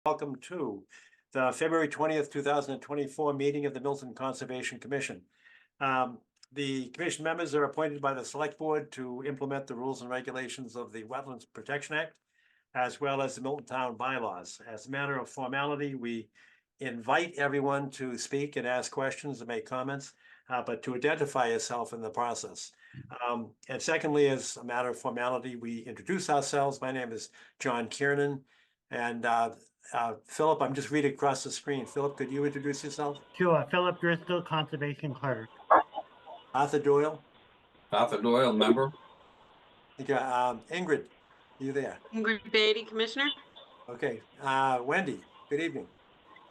Welcome to the February 20th, 2024 meeting of the Milton Conservation Commission. The commission members are appointed by the Select Board to implement the rules and regulations of the Wetlands Protection Act, as well as the Milton Town bylaws. As a matter of formality, we invite everyone to speak and ask questions and make comments, but to identify yourself in the process. And secondly, as a matter of formality, we introduce ourselves. My name is John Kiernan, and Philip, I'm just reading across the screen. Philip, could you introduce yourself? Sure. Philip Driscoll, Conservation Clerk. Arthur Doyle? Arthur Doyle, member. Ingrid, you there? Ingrid Beatty, Commissioner. Okay. Wendy, good evening.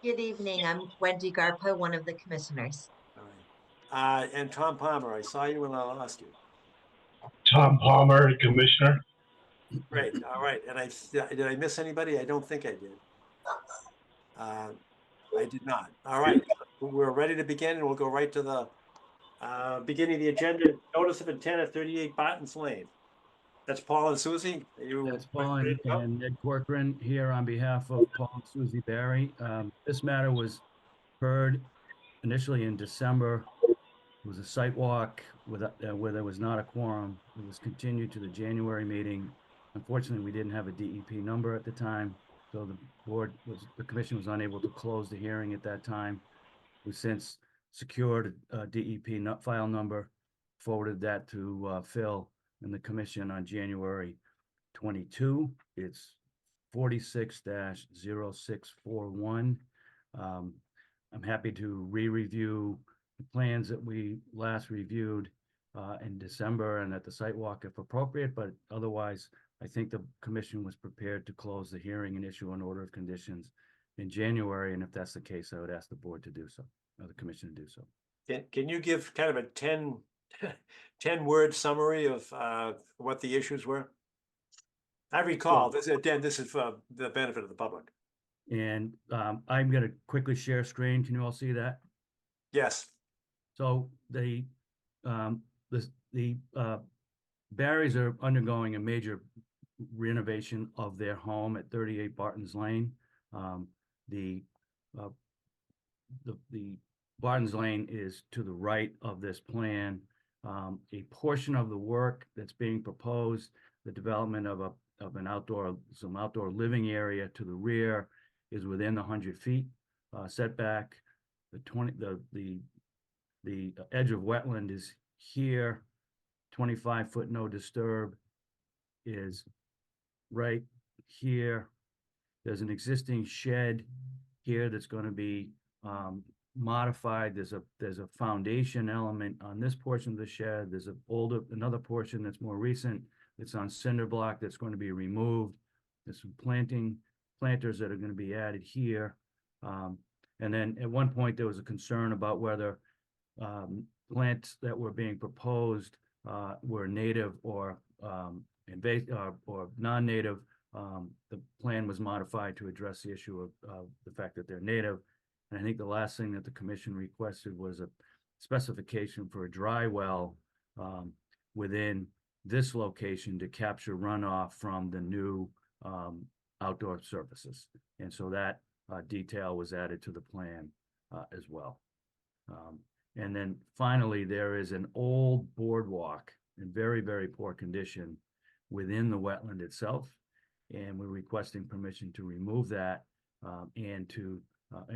Good evening. I'm Wendy Garpa, one of the commissioners. All right. And Tom Palmer, I saw you when I lost you. Tom Palmer, Commissioner. Great. All right. And did I miss anybody? I don't think I did. I did not. All right. We're ready to begin, and we'll go right to the beginning of the agenda. Notice of intent at 38 Bartons Lane. That's Paul and Susie. That's Paul and Ed Corcoran here on behalf of Paul and Susie Barry. This matter was heard initially in December. It was a site walk where there was not a quorum. It was continued to the January meeting. Unfortunately, we didn't have a DEP number at the time, so the commission was unable to close the hearing at that time. We've since secured a DEP file number, forwarded that to Phil and the commission on January 22. It's 46-0641. I'm happy to re-review the plans that we last reviewed in December and at the site walk if appropriate, but otherwise, I think the commission was prepared to close the hearing and issue an order of conditions in January. And if that's the case, I would ask the board to do so, or the commission to do so. Can you give kind of a 10-word summary of what the issues were? I recall, this is for the benefit of the public. And I'm going to quickly share screen. Can you all see that? Yes. So the Barrys are undergoing a major renovation of their home at 38 Bartons Lane. The Bartons Lane is to the right of this plan. A portion of the work that's being proposed, the development of some outdoor living area to the rear, is within the 100 feet setback. The edge of wetland is here. 25-foot no disturb is right here. There's an existing shed here that's going to be modified. There's a foundation element on this portion of the shed. There's another portion that's more recent. It's on cinder block that's going to be removed. There's some planters that are going to be added here. And then at one point there was a concern about whether plants that were being proposed were native or non-native. The plan was modified to address the issue of the fact that they're native. And I think the last thing that the commission requested was a specification for a dry well within this location to capture runoff from the new outdoor surfaces. And so that detail was added to the plan as well. And then finally, there is an old boardwalk in very, very poor condition within the wetland itself. And we're requesting permission to remove that and to,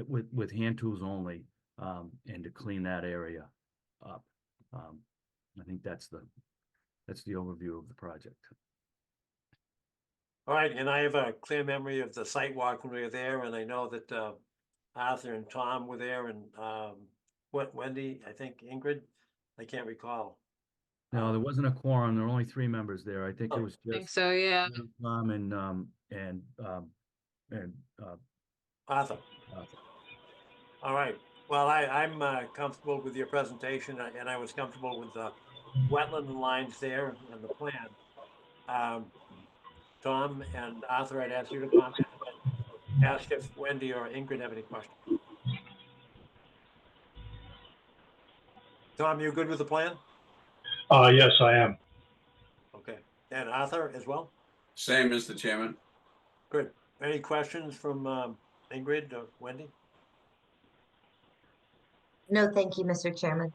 with hand tools only, and to clean that area up. I think that's the overview of the project. All right, and I have a clear memory of the site walk when we were there, and I know that Arthur and Tom were there, and Wendy, I think Ingrid, I can't recall. No, there wasn't a quorum. There were only 3 members there. I think it was I think just so, yeah. Tom and Arthur. All right. Well, I'm comfortable with your presentation, and I was comfortable with the wetland lines there and the plan. Tom and Arthur, I'd ask you to comment and ask if Wendy or Ingrid have any questions. Tom, you good with the plan? Yes, I am. Okay. And Arthur as well? Same, Mr. Chairman. Good. Any questions from Ingrid or Wendy? No, thank you, Mr. Chairman.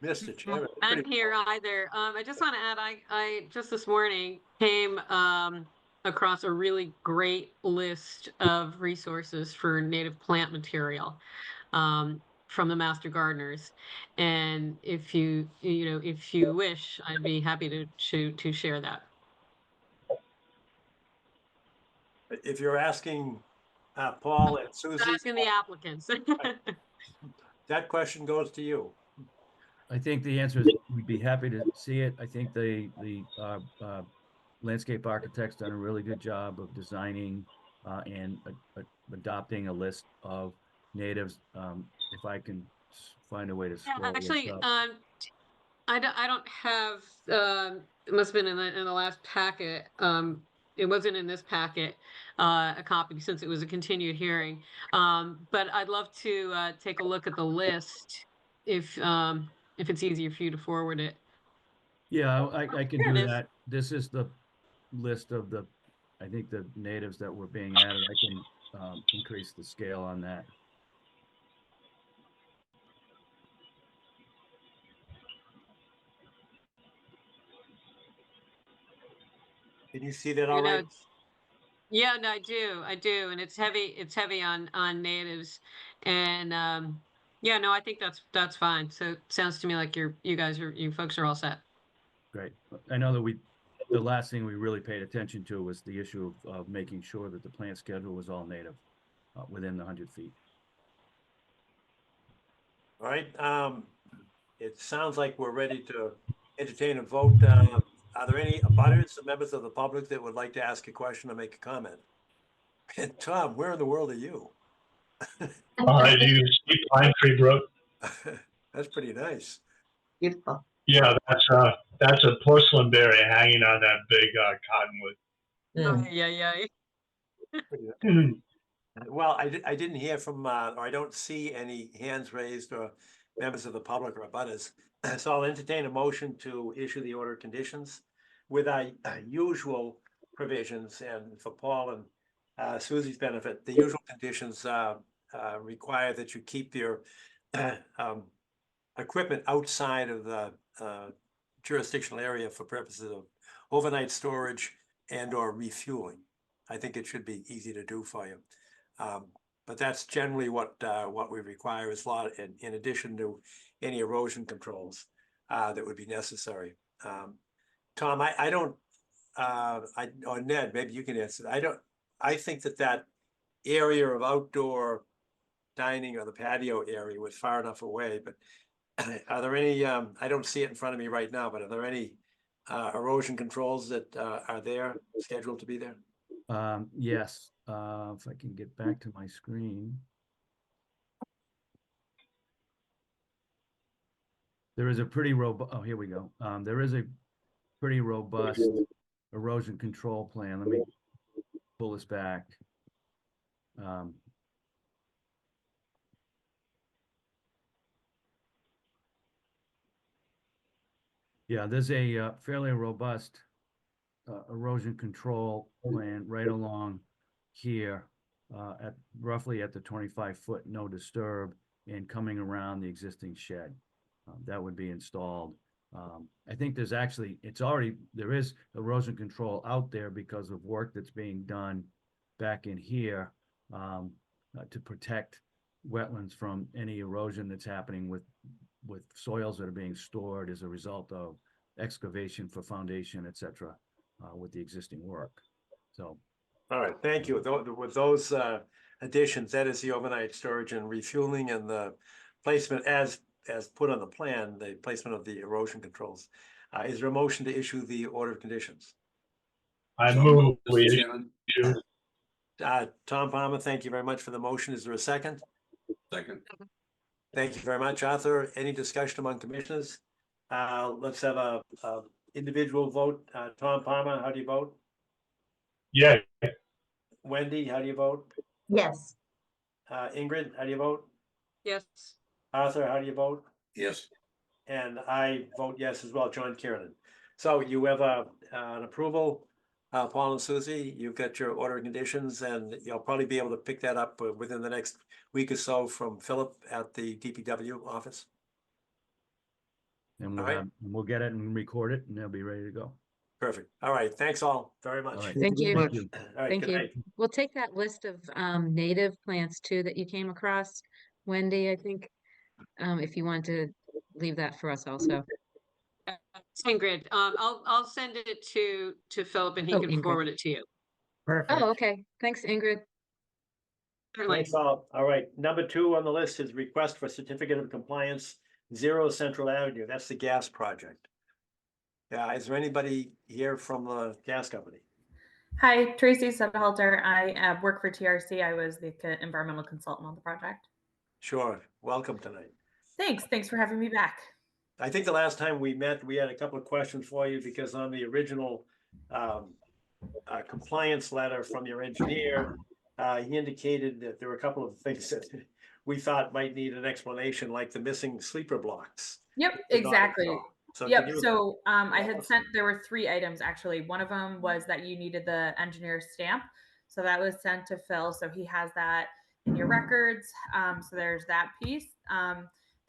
Mr. Chairman. I'm pretty- here either. I just want to add, I just this morning came across a really great list of resources for native plant material from the master gardeners. And if you wish, I'd be happy to share that. If you're asking Paul and Susie, Asking the applicants. that question goes to you. I think the answer is we'd be happy to see it. I think the landscape architect's done a really good job of designing and adopting a list of natives. If I can find a way to Yeah, scroll this actually, up. I don't have, it must have been in the last packet. It wasn't in this packet, a copy since it was a continued hearing. But I'd love to take a look at the list if it's easier for you to forward it. Yeah, I can Here it do is. that. This is the list of I think the natives that were being added. I can increase the scale on that. Can you see that You all know, right? yeah, no, I do, and it's heavy on natives, and yeah, no, I think that's fine. So it sounds to me like you folks are all set. Great. I know that the last thing we really paid attention to was the issue of making sure that the plant schedule was all native within the 100 feet. All right, it sounds like we're ready to entertain a vote. Are there any abutters or members of the public that would like to ask a question or make a comment? And Tom, where in the world are you? Do you see Pine Tree Brook? That's pretty nice. Beautiful. Yeah, that's a porcelain berry hanging on that big cottonwood. Mm. Yeah. Pretty nice. Mm. Well, I didn't hear from, or I don't see any hands raised or members of the public or abutters. So I'll entertain a motion to issue the order of conditions with our usual provisions, and for Paul and Susie's benefit, the usual conditions require that you keep your equipment outside of the jurisdictional area for purposes of overnight storage and or refueling. I think it should be easy to do for you. But that's generally what we require is in addition to any erosion controls that would be necessary. Tom, I don't, or Ned, maybe you can answer. I think that area of outdoor dining or the patio area was far enough away, but are there any, I don't see it in front of me right now, but are there any erosion controls that are there, scheduled to be there? Yes, if I can get back to my screen. There is a pretty robust, oh, here we go. There is a pretty robust erosion control plan. Let me pull this back. Yeah, there's a fairly robust erosion control plan right along here at roughly at the 25-foot no disturb and coming around the existing shed. That would be installed. I think there's actually, there is erosion control out there because of work that's being done back in here to protect wetlands from any erosion that's happening with soils that are being stored as a result of excavation for foundation, et cetera, with the existing work. So. All right, thank you. With those additions, that is the overnight storage and refueling and the placement as put on the plan, the placement of the erosion controls. Is there a motion to issue the order of conditions? I So move moved, Mr. we Chairman. issue. Tom Palmer, thank you very much for the motion. Is there a second? Second. Thank you very much, Arthur. Any discussion among commissioners? Let's have a individual vote. Tom Palmer, how do you vote? Yeah, Wendy, how do you vote? Yes. Ingrid, how do you vote? Yes. Arthur, how do you vote? Yes. And I vote yes as well, John Kiernan. So you have an approval Paul and Susie, you've got your order of conditions, and you'll probably be able to pick that up within the next week or so from Philip at the DPW office. And All we'll right. have, we'll get it and record it and they'll be ready to go. Perfect. All right. Thanks all very much. All right. Thank you. Thank you. All right. Thank Good you. night. We'll take that list of native plants too that you came across, Wendy, I think. If you want to leave that for us also. Ingrid, I'll send it to Philip and he Oh, can Ingrid. forward it to you. Perfect. Oh, okay. Thanks, Ingrid. Certainly. Thanks all. All right. Number 2 on the list is request for certificate of compliance, 0 Central Avenue. That's the gas project. Yeah. Is there anybody here from the gas company? Hi, Tracy Sudhalter. I work for TRC. I was the environmental consultant on the project. Sure. Welcome tonight. Thanks for having me back. I think the last time we met, we had a couple of questions for you because on the original compliance letter from your engineer, he indicated that there were a couple of things that we thought might need an explanation, like the missing sleeper blocks. Yep, exactly. So Yep. can you- So I had sent, there were 3 items actually. One of them was that you needed the engineer's stamp. So that was sent to Phil. So he has that in your records. So there's that piece.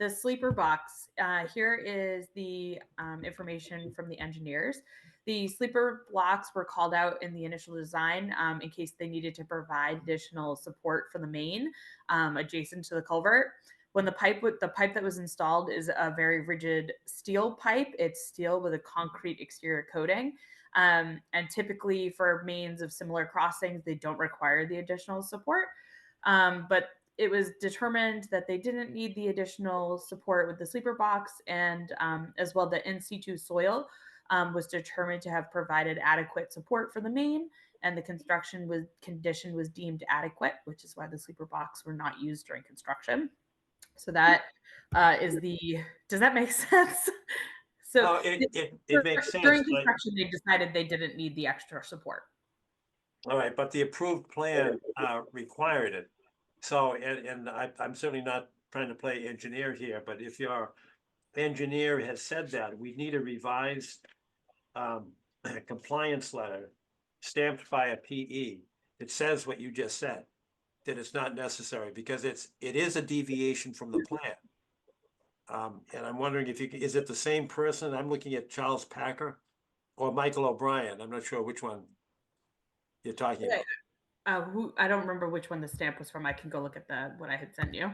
The sleeper box, here is the information from the engineers. The sleeper blocks were called out in the initial design in case they needed to provide additional support for the main adjacent to the culvert. When the pipe that was installed is a very rigid steel pipe. It's steel with a concrete exterior coating. And typically for mains of similar crossings, they don't require the additional support. But it was determined that they didn't need the additional support with the sleeper box, and as well the in situ soil was determined to have provided adequate support for the main, and the condition was deemed adequate, which is why the sleeper box were not used during construction. So that is does that make sense? So it makes sense. During but- construction, they decided they didn't need the extra support. All right, but the approved plan required it. So, and I'm certainly not trying to play engineer here, but if your engineer has said that, we need a revised compliance letter stamped by a PE. It says what you just said, that it's not necessary because it is a deviation from the plan. And I'm wondering if is it the same person? I'm looking at Charles Packer or Michael O'Brien. I'm not sure which one you're talking about. I don't remember which one the stamp was from. I can go look at what I had sent you.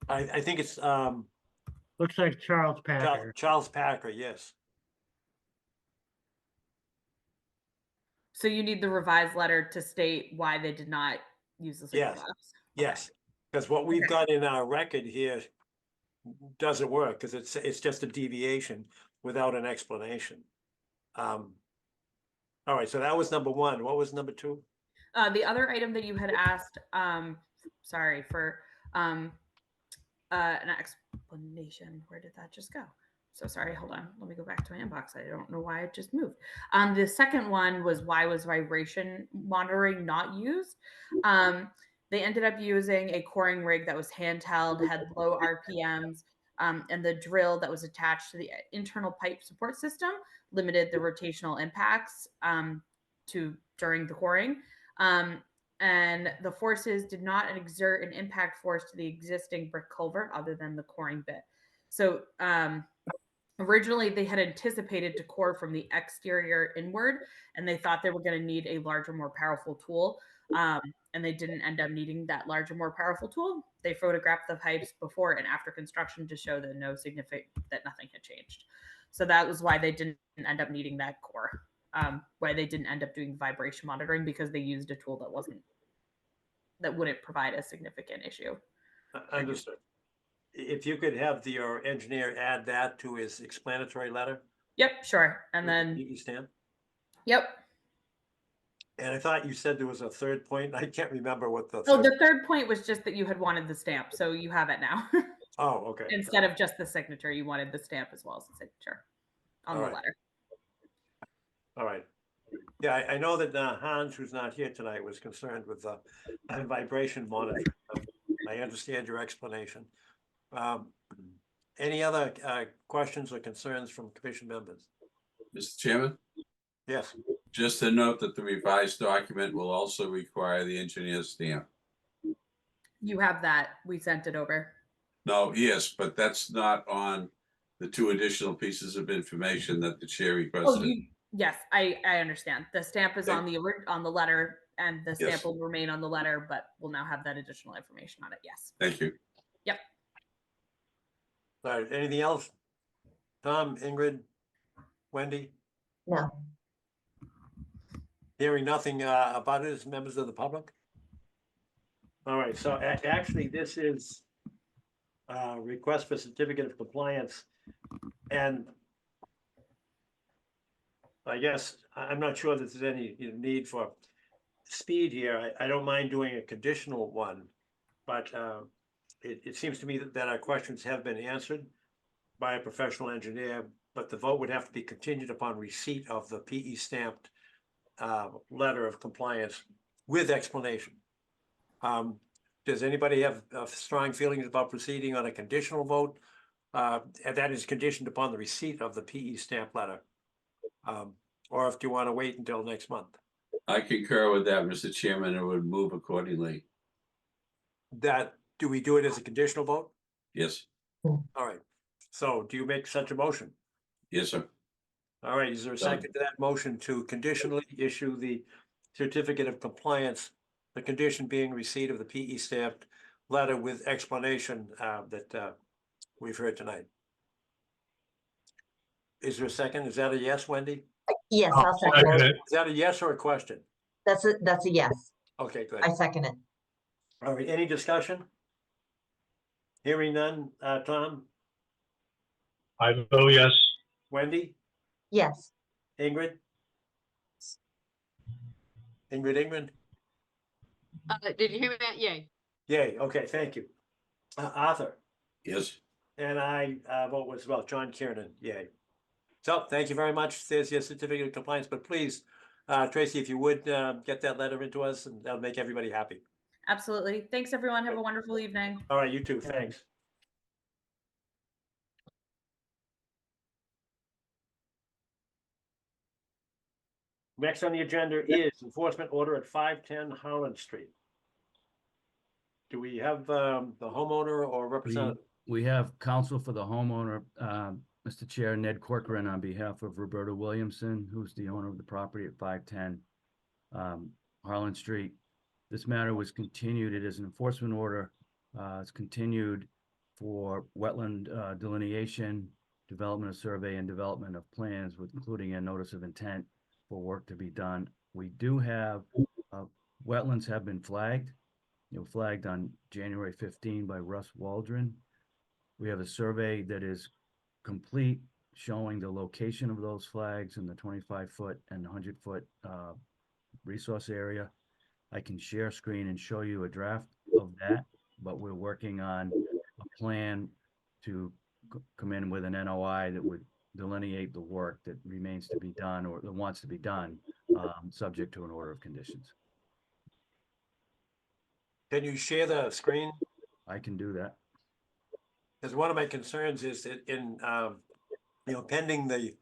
I think it's Looks like Charles Packer. Charles Packer, yes. So you need the revised letter to state why they did not use the sleeper Yes. box. Yes, because what we've Okay. got in our record here doesn't work, because it's just a deviation without an explanation. All right, so that was number 1. What was number 2? The other item that you had asked, sorry for an explanation. Where did that just go? So sorry, hold on. Let me go back to my inbox. I don't know why it just moved. The second one was why was vibration monitoring not used? They ended up using a coring rig that was handheld, had low RPMs, and the drill that was attached to the internal pipe support system limited the rotational impacts during the coring. And the forces did not exert an impact force to the existing brick culvert other than the coring bit. So originally they had anticipated to core from the exterior inward, and they thought they were going to need a larger, more powerful tool. And they didn't end up needing that larger, more powerful tool. They photographed the pipes before and after construction to show that nothing had changed. So that was why they didn't end up needing that core. Why they didn't end up doing vibration monitoring, because they used a tool that wouldn't provide a significant issue. Understood. If you could have your engineer add that to his explanatory letter. Yep, sure. And with the then, PE stamp. yep. And I thought you said there was a third point. I can't remember what the. Oh, the third point was just that you had wanted the stamp, so you have it now. Oh, okay. Instead of just the signature, you wanted the stamp as well as the signature on All the right. letter. All right. Yeah, I know that Hans, who's not here tonight, was concerned with the vibration monitoring. I understand your explanation. Any other questions or concerns from commission members? Mr. Chairman, Yes. Just to note that the revised document will also require the engineer's stamp. You have that. We sent it over. No, yes, but that's not on the two additional pieces of information that the chair Oh, requested. yes, I understand. The stamp is on the letter, and the stamp Yes. will remain on the letter, but we'll now have that additional information on it. Yes. Thank you. Yep. All right, anything else? Tom, Ingrid, Wendy? No. Hearing nothing about it, as members of the public? All right, so actually, this is request for certificate of compliance. And I guess, I'm not sure that there's any need for speed here. I don't mind doing a conditional one, but it seems to me that our questions have been answered by a professional engineer, but the vote would have to be contingent upon receipt of the PE stamped letter of compliance with explanation. Does anybody have strong feelings about proceeding on a conditional vote? And that is conditioned upon the receipt of the PE stamp letter. Or if you want to wait until next month. I concur with that, Mr. Chairman, and would move accordingly. Do we do it as a conditional vote? Yes, All right. So do you make such a motion? yes, sir. All right, is there a second to that motion to conditionally issue the certificate of compliance, the condition being receipt of the PE stamped letter with explanation that we've heard tonight? Is there a second? Is that a yes, Wendy? Yes, I'll I'll second second it. it. Is that a yes or a question? That's a yes. Okay, good. I second it. All right, any discussion? Hearing none, Tom, I vote yes. Wendy, Yes. Ingrid? Ingrid? Did you hear me? That? Yay. Yay, okay, thank you. Arthur, Yes, and I vote as well, John Kiernan, yay. So, thank you very much, there's your certificate of compliance, but please, Tracy, if you would get that letter into us, and that'll make everybody happy. Absolutely. Thanks, everyone. Have a wonderful evening. All right, you too, thanks. Next on the agenda is enforcement order at 510 Harland Street. Do we have the homeowner or representative? We have counsel for the homeowner, Mr. Chair, Ned Corcoran, on behalf of Roberta Williamson, who's the owner of the property at 510 Harland Street. This matter was continued. It is an enforcement order. It's continued for wetland delineation, development of survey, and development of plans, with including a notice of intent for work to be done. We do have wetlands have been flagged. Flagged on January 15 by Russ Waldron. We have a survey that is complete, showing the location of those flags in the 25-foot and 100-foot resource area. I can share screen and show you a draft of that, but we're working on a plan to come in with an NOI that would delineate the work that remains to be done or that wants to be done, subject to an order of conditions. Can you share the screen? I can do that. Because one of my concerns is that in, pending the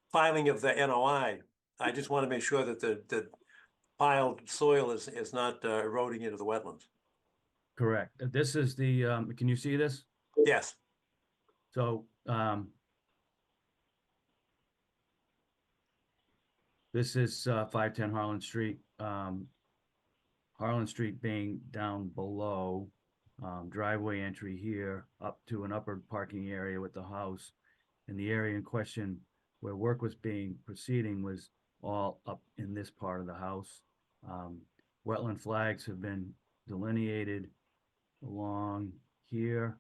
filing of the NOI, I just want to make sure that the piled soil is not eroding into the wetlands. Correct. This is the, can you see this? Yes, So, this is 510 Harland Street. Harland Street being down below, driveway entry here up to an upper parking area with the house. And the area in question where work was proceeding was all up in this part of the house. Wetland flags have been delineated along here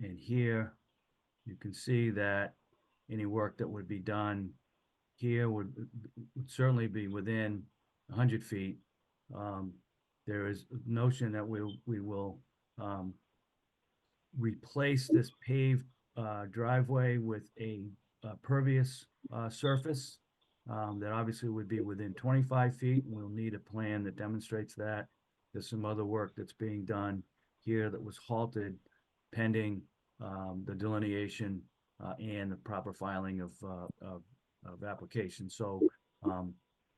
and here. You can see that any work that would be done here would certainly be within 100 feet. There is a notion that we will replace this paved driveway with a pervious surface that obviously would be within 25 feet. We'll need a plan that demonstrates that. There's some other work that's being done here that was halted pending the delineation and the proper filing of application. So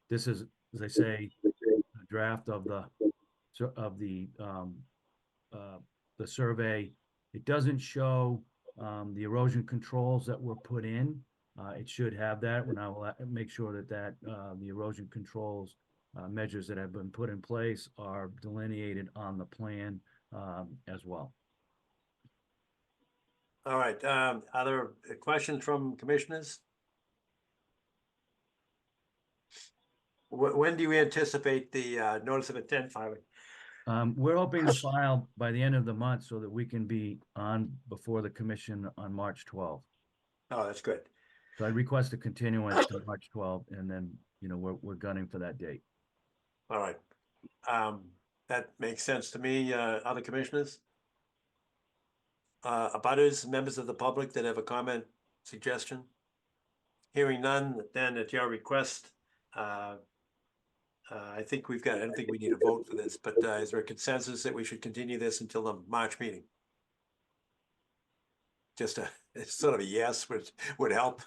This is, as I say, a draft of the survey. It doesn't show the erosion controls that were put in. It should have that, and I will make sure that the erosion controls measures that have been put in place are delineated on the plan as well. All right, are there questions from commissioners? When do you anticipate the notice of intent filing? We're hoping to file by the end of the month so that we can be on before the commission on March 12th. Oh, that's good. So I request a continuance to March 12th, and then, you know, we're gunning for that date. All right. That makes sense to me. Other commissioners? Abutters, members of the public that have a comment, suggestion? Hearing none, then at your request, I think I don't think we need a vote for this, but is there a consensus that we should continue this until the March meeting? Just it's sort of a yes would help.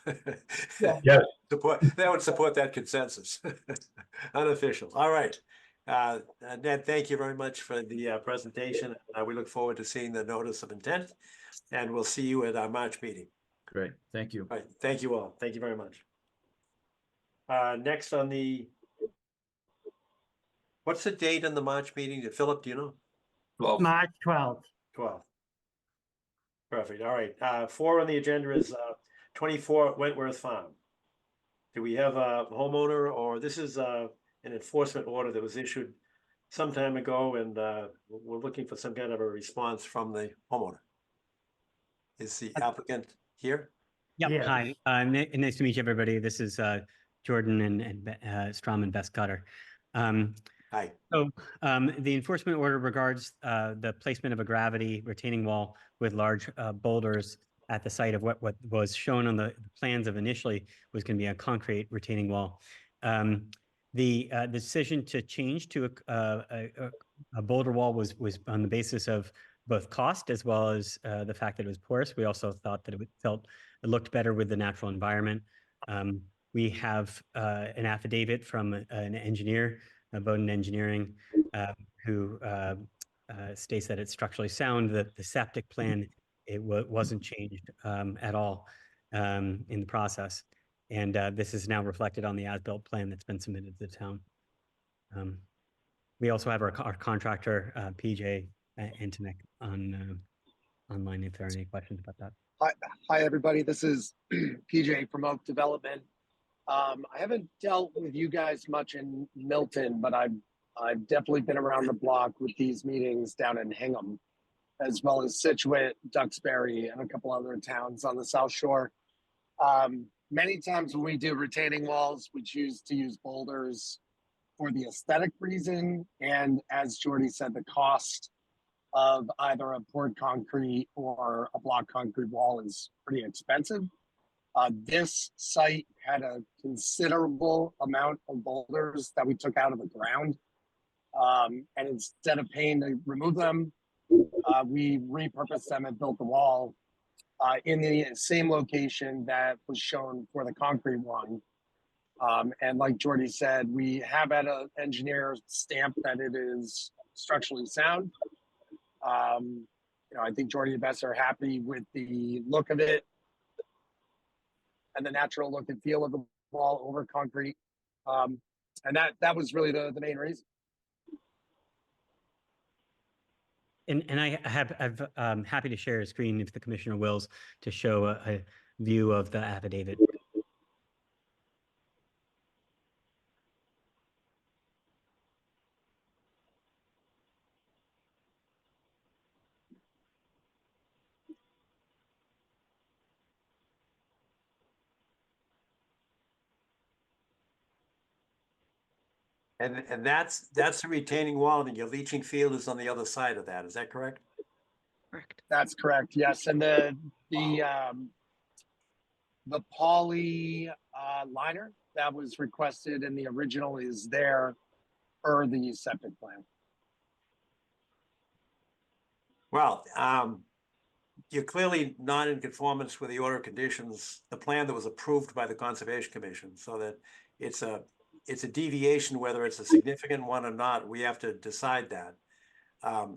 Yes. That would support that consensus. Unofficial. All right. Ned, thank you very much for the presentation. We look forward to seeing the notice of intent, and we'll see you at our March meeting. Great, thank you. All right, thank you all. Thank you very much. Next on what's the date on the March meeting? Philip, do you know? Well, March 12th. 12th. Perfect. All right. 4 on the agenda is 24 Wentworth Farm. Do we have a homeowner, or this is an enforcement order that was issued some time ago, and we're looking for some kind of a response from the homeowner? Is the applicant here? Yep. Yes. Hi. Nice to meet you, everybody. This is Jordan and Strom and Best Cutter. Hi. So the enforcement order regards the placement of a gravity retaining wall with large boulders at the site of what was shown on the plans of initially was going to be a concrete retaining wall. The decision to change to a boulder wall was on the basis of both cost as well as the fact that it was porous. We also thought that it looked better with the natural environment. We have an affidavit from an engineer, Bowden Engineering, who states that it's structurally sound, that the septic plan, it wasn't changed at all in the process. And this is now reflected on the as-built plan that's been submitted to the town. We also have our contractor, PJ Antonek, online if there are any questions about that. Hi, everybody. This is PJ from Oak Development. I haven't dealt with you guys much in Milton, but I've definitely been around the block with these meetings down in Hingham, as well as Situate, Duxbury, and a couple other towns on the South Shore. Many times when we do retaining walls, we choose to use boulders for the aesthetic reason. And as Jordy said, the cost of either a poured concrete or a block concrete wall is pretty expensive. This site had a considerable amount of boulders that we took out of the ground. And instead of paying to remove them, we repurposed them and built the wall in the same location that was shown for the concrete one. And like Jordy said, we have had an engineer stamp that it is structurally sound. I think Jordy and Bess are happy with the look of it and the natural look and feel of the wall over concrete. And that was really the main reason. And I'm happy to share a screen if the commissioner wills to show a view of the affidavit. And that's the retaining wall, and your leaching field is on the other side of that. Is that correct? Correct. That's correct. Yes, and the poly liner that was requested in the original is there per the septic plan. Well, you're clearly not in conformance with the order of conditions, the plan that was approved by the Conservation Commission, so that it's it's a deviation, whether it's a significant one or not, we have to decide that.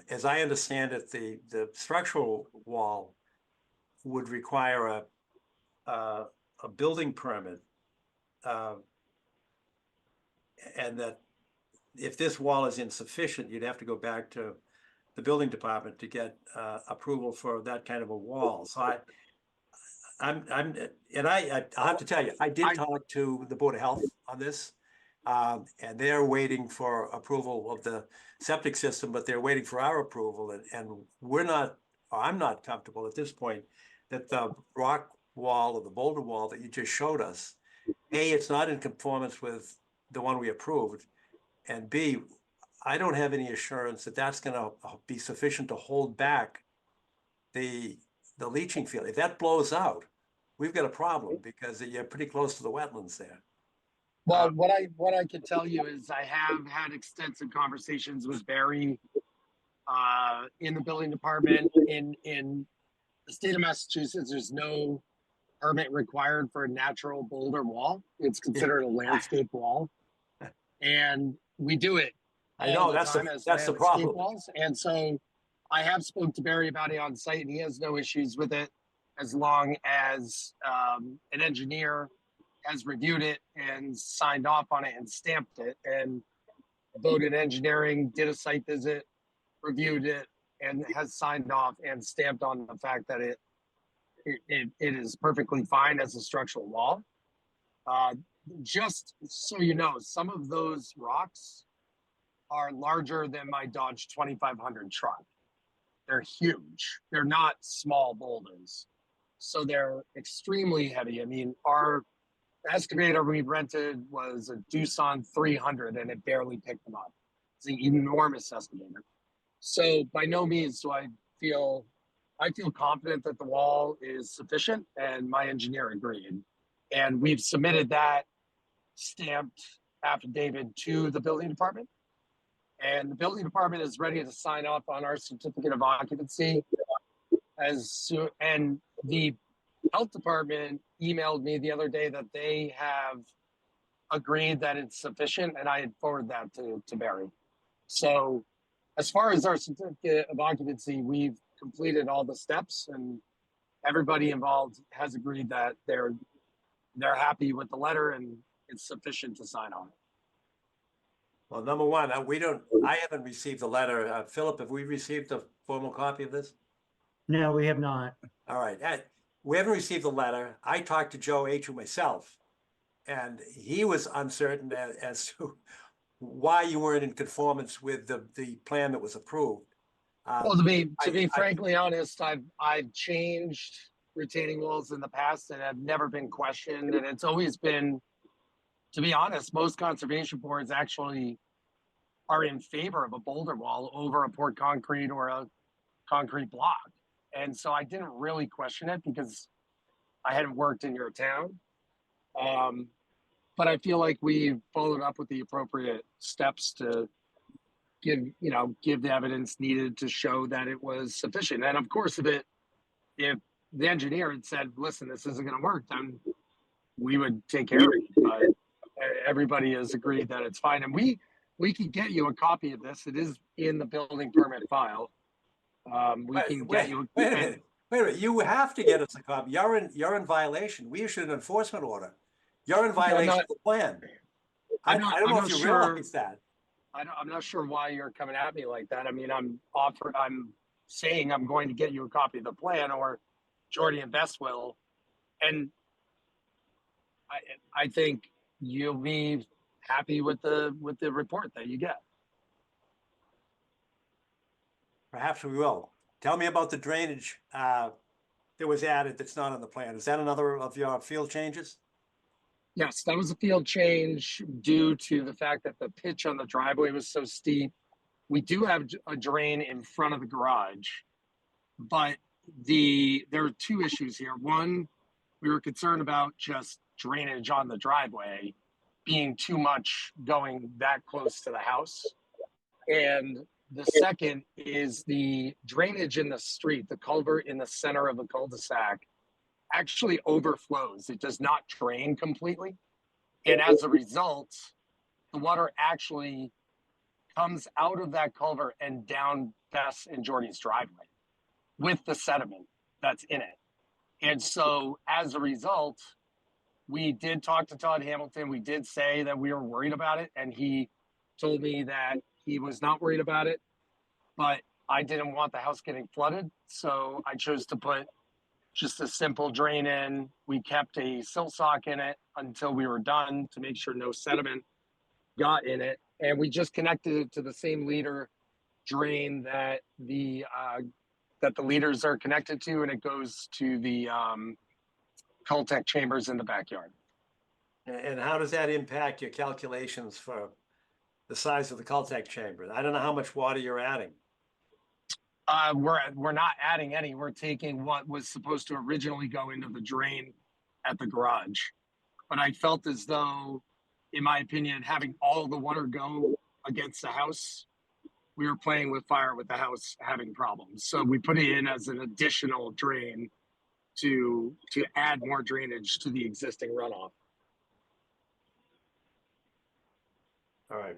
As I understand it, the structural wall would require a building permit. And that if this wall is insufficient, you'd have to go back to the building department to get approval for that kind of a wall. So I'll have to tell you, I did talk to the Board of Health on this. And they're waiting for approval of the septic system, but they're waiting for our approval, and I'm not comfortable at this point that the rock wall or the boulder wall that you just showed us, A, it's not in conformance with the one we approved, and B, I don't have any assurance that that's gonna be sufficient to hold back the leaching field. If that blows out, we've got a problem because you're pretty close to the wetlands there. Well, what I can tell you is I have had extensive conversations with Barry in the building department. In the state of Massachusetts, there's no permit required for a natural boulder wall. It's considered a landscape wall, and we do it. I know that's the problem. Walls. And so I have spoken to Barry about it on site, and he has no issues with it as long as an engineer has reviewed it and signed off on it and stamped it, and voted engineering, did a site visit, reviewed it, and has signed off and stamped on the fact that it is perfectly fine as a structural wall. Just so you know, some of those rocks are larger than my Dodge 2500 truck. They're huge. They're not small boulders. So they're extremely heavy. I mean, our excavator we rented was a Doosan 300 and it barely picked them up. It's an enormous excavator. So by no means do I feel confident that the wall is sufficient, and my engineer agreed. And we've submitted that stamped affidavit to the building department. And the building department is ready to sign off on our certificate of occupancy and the health department emailed me the other day that they have agreed that it's sufficient, and I had forwarded that to Barry. So as far as our certificate of occupancy, we've completed all the steps, and everybody involved has agreed that they're happy with the letter and it's sufficient to sign on. Well, number one, I haven't received the letter. Philip, have we received a formal copy of this? No, we have not. All right. We haven't received the letter. I talked to Joe H. myself, and he was uncertain as to why you weren't in conformance with the plan that was approved. Well, to be frankly honest, I've changed retaining walls in the past and have never been questioned, and it's always been, to be honest, most conservation boards actually are in favor of a boulder wall over a poured concrete or a concrete block. And so I didn't really question it because I hadn't worked in your town. But I feel like we followed up with the appropriate steps to give the evidence needed to show that it was sufficient. And of course, if the engineer had said, listen, this isn't going to work, then we would take care of it. But everybody has agreed that it's fine. And we can get you a copy of this. It is in the building permit file. Wait a minute. You have to get us a copy. You're in violation. We issued an enforcement order. You're in violation of the plan. I don't know if you realize that. I'm not sure why you're coming at me like that. I mean, I'm saying I'm going to get you a copy of the plan, or Jordy and Bess will. And I think you'll be happy with the report that you get. Perhaps we will. Tell me about the drainage that was added that's not on the plan. Is that another of your field changes? Yes, that was a field change due to the fact that the pitch on the driveway was so steep. We do have a drain in front of the garage, but there are two issues here. One, we were concerned about just drainage on the driveway being too much going that close to the house. And the second is the drainage in the street, the culvert in the center of the cul-de-sac actually overflows. It does not drain completely. And as a result, the water actually comes out of that culvert and down Bess and Jordy's driveway with the sediment that's in it. And so as a result, we did talk to Todd Hamilton. We did say that we were worried about it, and he told me that he was not worried about it, but I didn't want the house getting flooded. So I chose to put just a simple drain in. We kept a silt sock in it until we were done to make sure no sediment got in it. And we just connected it to the same leader drain that the leaders are connected to, and it goes to the Cultec chambers in the backyard. And how does that impact your calculations for the size of the Cultec chamber? I don't know how much water you're adding. We're not adding any. We're taking what was supposed to originally go into the drain at the garage. But I felt as though, in my opinion, having all the water go against the house, we were playing with fire with the house having problems. So we put it in as an additional drain to add more drainage to the existing runoff. All right.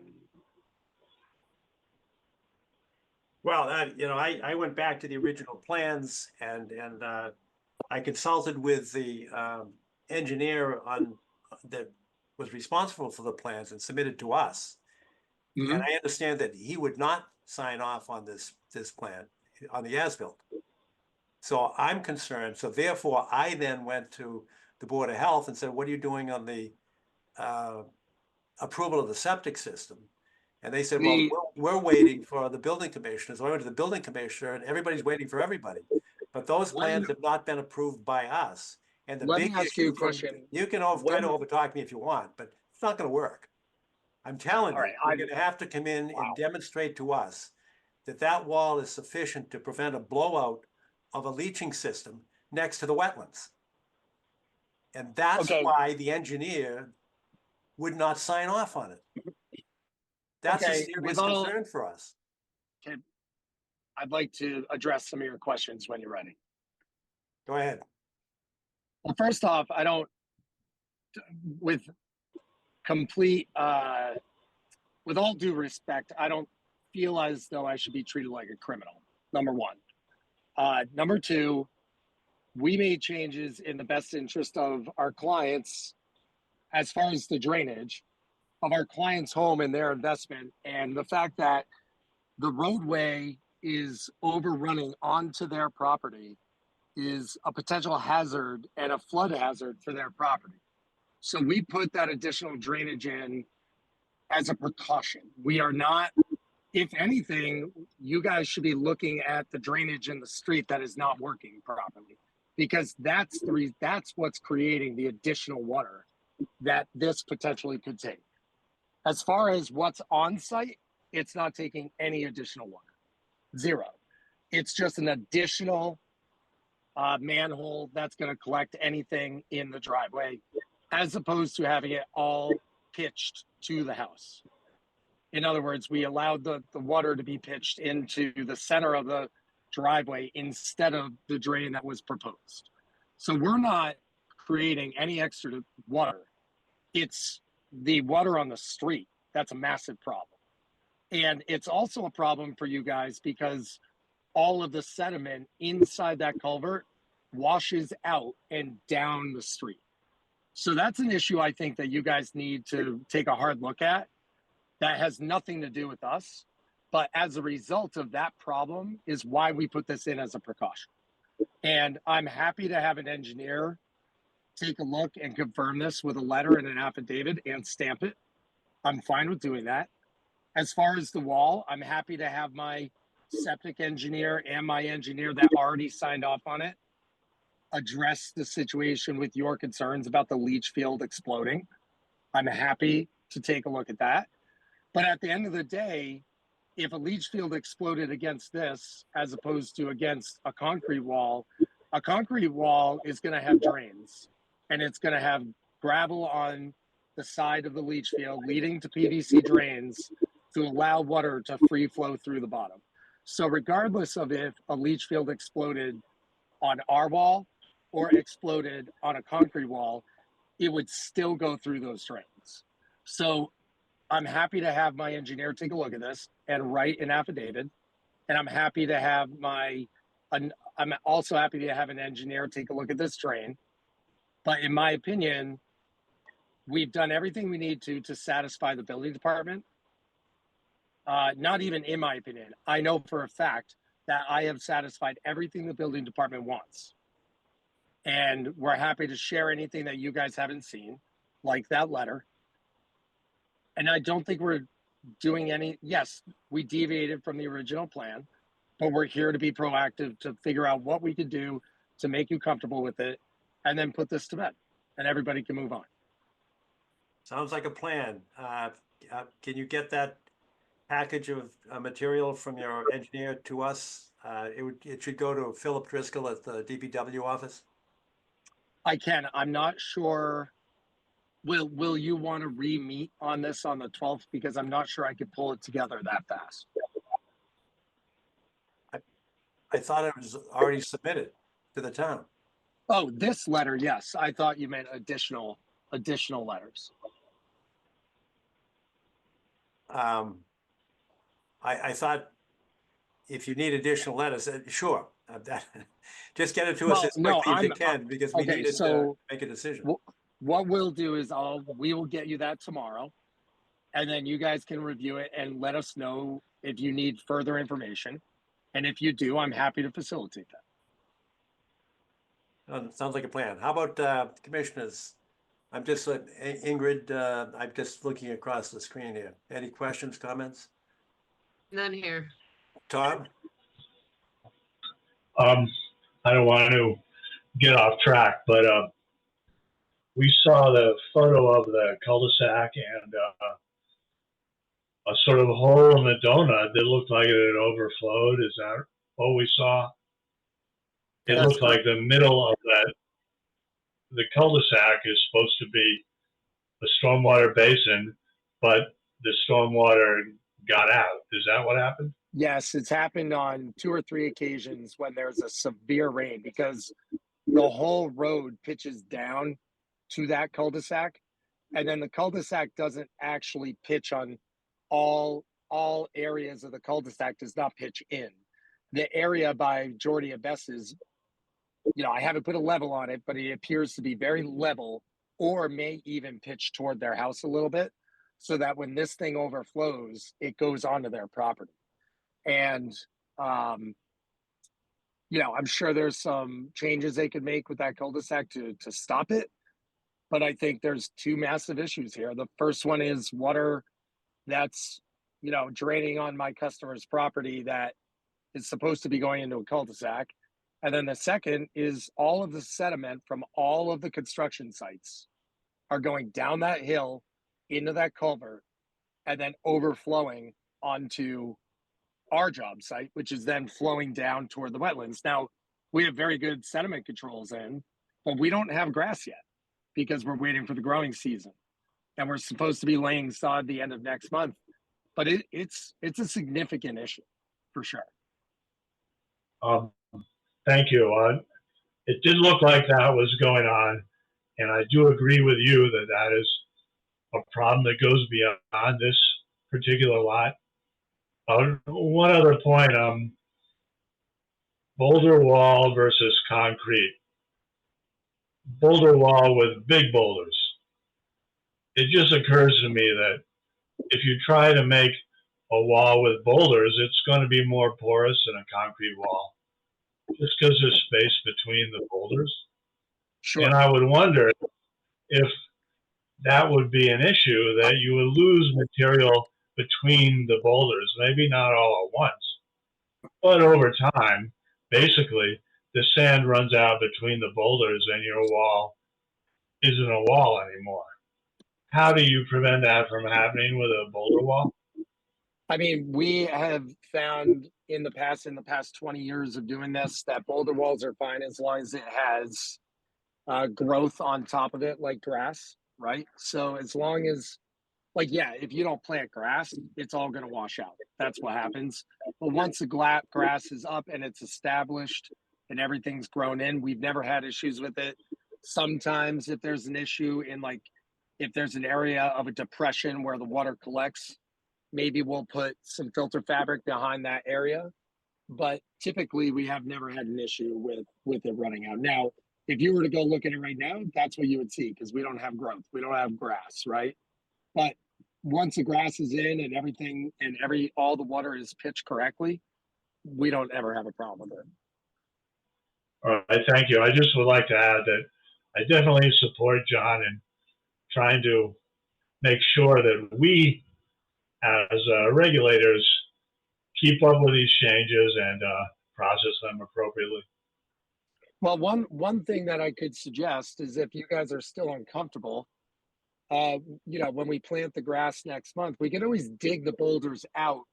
Well, I went back to the original plans and I consulted with the engineer that was responsible for the plans and submitted to us. Mhm. And I understand that he would not sign off on this plan, on the as-built. So I'm concerned. So therefore, I then went to the Board of Health and said, what are you doing on the approval of the septic system? And they said, well, we're waiting for the building commissioners. So I went to the building commissioner and everybody's waiting for everybody. But those plans have not been approved by us. And the Let me big ask you a issue, question. you can try to overtalk me if you want, but it's not going to work. I'm telling All you, right, you're going to have to come in and demonstrate to us that that wall is sufficient to prevent a blowout of a leaching system next to the wetlands. And that's Okay. why the engineer would not sign off on it. That's a Okay, serious with all- concern for us. Okay. I'd like to address some of your questions when you're ready. Go ahead. Well, first off, I don't, with complete, with all due respect, I don't feel as though I should be treated like a criminal, number one. Number two, we made changes in the best interest of our clients as far as the drainage of our client's home and their investment. And the fact that the roadway is overrunning onto their property is a potential hazard and a flood hazard for their property. So we put that additional drainage in as a precaution. We are not, if anything, you guys should be looking at the drainage in the street that is not working properly, because that's what's creating the additional water that this potentially could take. As far as what's on site, it's not taking any additional water. Zero. It's just an additional manhole that's going to collect anything in the driveway, as opposed to having it all pitched to the house. In other words, we allowed the water to be pitched into the center of the driveway instead of the drain that was proposed. So we're not creating any extra water. It's the water on the street. That's a massive problem. And it's also a problem for you guys because all of the sediment inside that culvert washes out and down the street. So that's an issue I think that you guys need to take a hard look at. That has nothing to do with us. But as a result of that problem is why we put this in as a precaution. And I'm happy to have an engineer take a look and confirm this with a letter and an affidavit and stamp it. I'm fine with doing that. As far as the wall, I'm happy to have my septic engineer and my engineer that already signed off on it address the situation with your concerns about the leach field exploding. I'm happy to take a look at that. But at the end of the day, if a leach field exploded against this, as opposed to against a concrete wall is going to have drains and it's going to have gravel on the side of the leach field leading to PVC drains to allow water to free flow through the bottom. So regardless of if a leach field exploded on our wall or exploded on a concrete wall, it would still go through those drains. So I'm happy to have my engineer take a look at this and write an affidavit. And I'm happy to have I'm also happy to have an engineer take a look at this drain. But in my opinion, we've done everything we need to satisfy the building department. Not even in my opinion. I know for a fact that I have satisfied everything the building department wants. And we're happy to share anything that you guys haven't seen, like that letter. And I don't think we're doing yes, we deviated from the original plan, but we're here to be proactive to figure out what we could do to make you comfortable with it and then put this to bed and everybody can move on. Sounds like a plan. Can you get that package of material from your engineer to us? It should go to Philip Driscoll at the DPW office. I can. I'm not sure. Will you want to re-meet on this on the 12th? Because I'm not sure I could pull it together that fast. I thought it was already submitted to the town. Oh, this letter, yes. I thought you meant additional letters. I thought if you need additional letters, sure. Just get it to us as quickly as you can, because we need it to make a decision. What we'll do is we will get you that tomorrow, and then you guys can review it and let us know if you need further information. And if you do, I'm happy to facilitate that. Sounds like a plan. How about commissioners? I'm just Ingrid. I'm just looking across the screen here. Any questions, comments? None here. Tom? I don't want to get off track, but we saw the photo of the cul-de-sac and a sort of hole in the donut that looked like it had overflowed. Is that what we saw? It looked like the middle of the cul-de-sac is supposed to be a stormwater basin, but the stormwater got out. Is that what happened? Yes, it's happened on 2 or 3 occasions when there's a severe rain, because the whole road pitches down to that cul-de-sac, and then the cul-de-sac doesn't actually pitch on all areas of the cul-de-sac, does not pitch in. The area by Jordy and Bess's, I haven't put a level on it, but it appears to be very level, or may even pitch toward their house a little bit, so that when this thing overflows, it goes onto their property. And, I'm sure there's some changes they could make with that cul-de-sac to stop it. But I think there's 2 massive issues here. The first one is water that's, draining on my customer's property that is supposed to be going into a cul-de-sac. And then the second is all of the sediment from all of the construction sites are going down that hill into that culvert and then overflowing onto our job site, which is then flowing down toward the wetlands. Now, we have very good sediment controls in, but we don't have grass yet because we're waiting for the growing season. And we're supposed to be laying sod the end of next month. But it's a significant issue for sure. Thank you. It did look like that was going on, and I do agree with you that that is a problem that goes beyond this particular lot. One other point, boulder wall versus concrete. Boulder wall with big boulders. It just occurs to me that if you try to make a wall with boulders, it's going to be more porous than a concrete wall, just because there's space between the boulders. Sure. And I would wonder if that would be an issue, that you would lose material between the boulders, maybe not all at once, but over time, basically, the sand runs out between the boulders and your wall isn't a wall anymore. How do you prevent that from happening with a boulder wall? I mean, we have found in the past 20 years of doing this, that boulder walls are fine as long as it has growth on top of it, like grass, right? So as long as, if you don't plant grass, it's all going to wash out. That's what happens. But once the grass is up and it's established and everything's grown in, we've never had issues with it. Sometimes if there's an issue in if there's an area of a depression where the water collects, maybe we'll put some filter fabric behind that area. But typically we have never had an issue with it running out. Now, if you were to go look at it right now, that's what you would see, because we don't have growth. We don't have grass, right? But once the grass is in and everything and all the water is pitched correctly, we don't ever have a problem with it. All right, thank you. I just would like to add that I definitely support John in trying to make sure that we, as regulators, keep up with these changes and process them appropriately. Well, one thing that I could suggest is, if you guys are still uncomfortable, when we plant the grass next month, we can always dig the boulders out,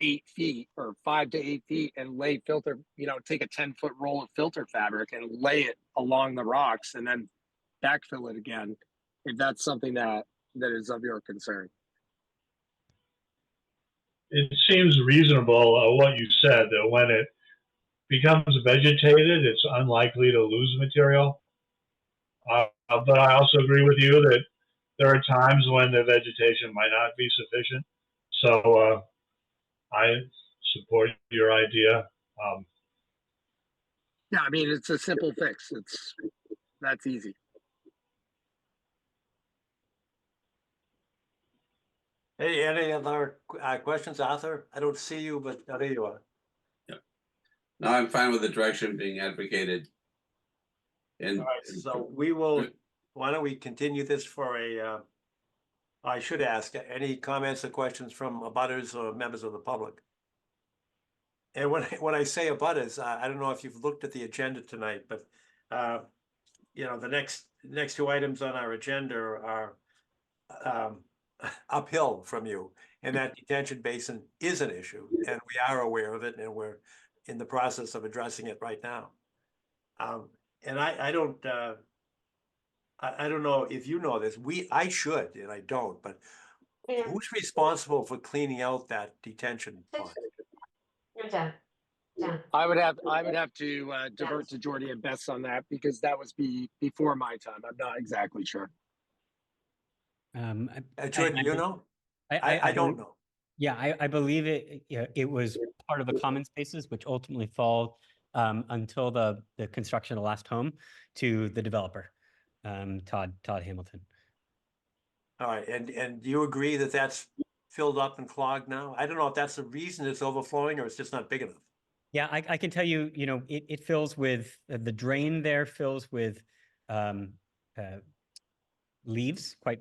8 feet or 5 to 8 feet, and lay filter, take a 10-foot roll of filter fabric and lay it along the rocks and then backfill it again, if that's something that is of your concern. It seems reasonable what you said, that when it becomes vegetated, it's unlikely to lose material. But I also agree with you that there are times when the vegetation might not be sufficient. So I support your idea. Yeah, I mean, it's a simple fix. That's easy. Hey, any other questions, Arthur? I don't see you, but there you are. No, I'm fine with the direction being advocated. And All right, so why don't we continue this for I should ask, any comments or questions from abutters or members of the public? And when I say abutters, I don't know if you've looked at the agenda tonight, but the next two items on our agenda are uphill from you, and that detention basin is an issue, and we are aware of it, and we're in the process of addressing it right now. And I don't know if you know this. I should, and I don't, but who's responsible for cleaning out that detention pond? You're done. I would have to divert to Jordy and Bess on that, because that was before my time. I'm not exactly sure. Jordan, you know? I don't know. Yeah, I believe it was part of the common spaces, which ultimately fall until the construction of the last home to the developer, Todd Hamilton. All right, and do you agree that that's filled up and clogged now? I don't know if that's the reason it's overflowing, or it's just not big enough. Yeah, I can tell you, it fills with, the drain there fills with leaves quite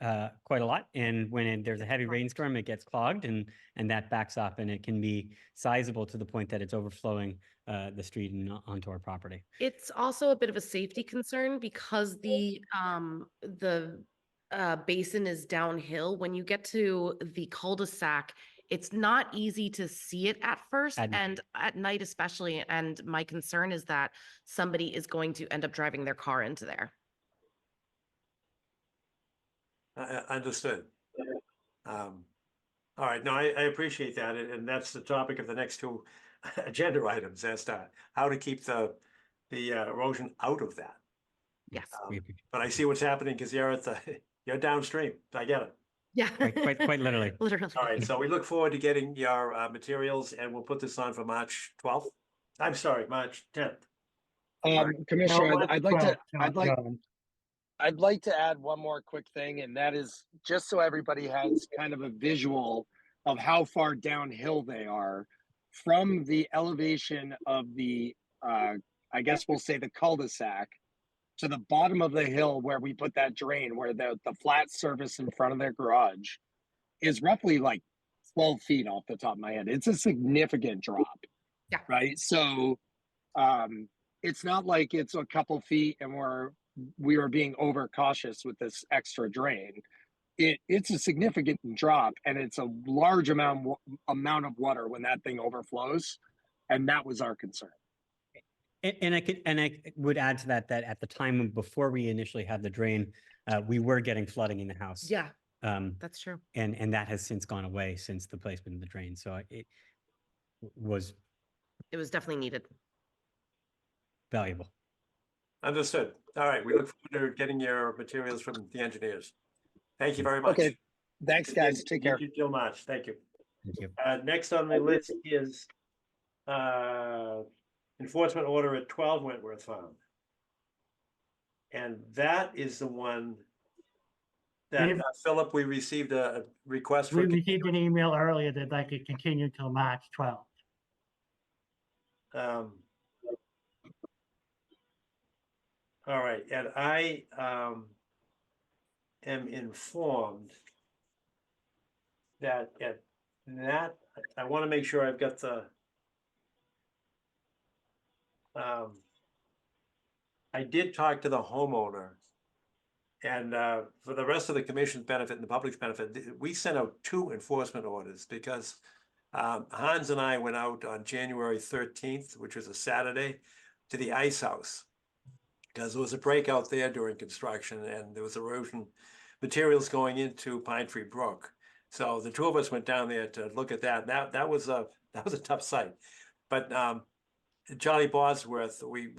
a lot. And when there's a heavy rainstorm, it gets clogged, and that backs up, and it can be sizable to the point that it's overflowing the street and onto our property. It's also a bit of a safety concern, because the basin is downhill. When you get to the cul-de-sac, it's not easy to see it at first, and at night especially. And my concern is that somebody is going to end up driving their car into there. Understood. All right, no, I appreciate that, and that's the topic of the next two agenda items, as to how to keep the erosion out of that. Yes. But I see what's happening, because you're downstream. I get it. Yeah. Quite literally. Literally. All right, so we look forward to getting your materials, and we'll put this on for March 12th. I'm sorry, March 10th. Commissioner, No, I'd like to add one more quick thing, and that is just so everybody has kind of a visual of how far downhill they are from the elevation of the, I guess we'll say the cul-de-sac, to the bottom of the hill where we put that drain, where the flat surface in front of their garage is roughly like 12 feet off the top of my head. It's a significant drop. Yeah. Right. So it's not like it's a couple feet and we are being overcautious with this extra drain. It's a significant drop, and it's a large amount of water when that thing overflows. And that was our concern. And I would add to that at the time before we initially had the drain, we were getting flooding in the house. Yeah, that's true. And that has since gone away since the placement of the drain. So it was definitely needed. valuable. Understood. All right, we look forward to getting your materials from the engineers. Thank you very much. Okay, thanks, guys. Take care. Thank you so much. Thank you. Thank you. Next on the list is enforcement order at 12 Wentworth Farm. And that is the one that, We've- Philip, we received a request for. We received an email earlier that like it continue till March 12th. All right, and I am informed that at that, I want to make sure I've got the I did talk to the homeowner, and for the rest of the commission's benefit and the public's benefit, we sent out 2 enforcement orders because Hans and I went out on January 13th, which was a Saturday, to the ice house. Because there was a breakout there during construction and there was erosion materials going into Pine Tree Brook. So the 2 of us went down there to look at that. That was a tough sight. But Charlie Bosworth, we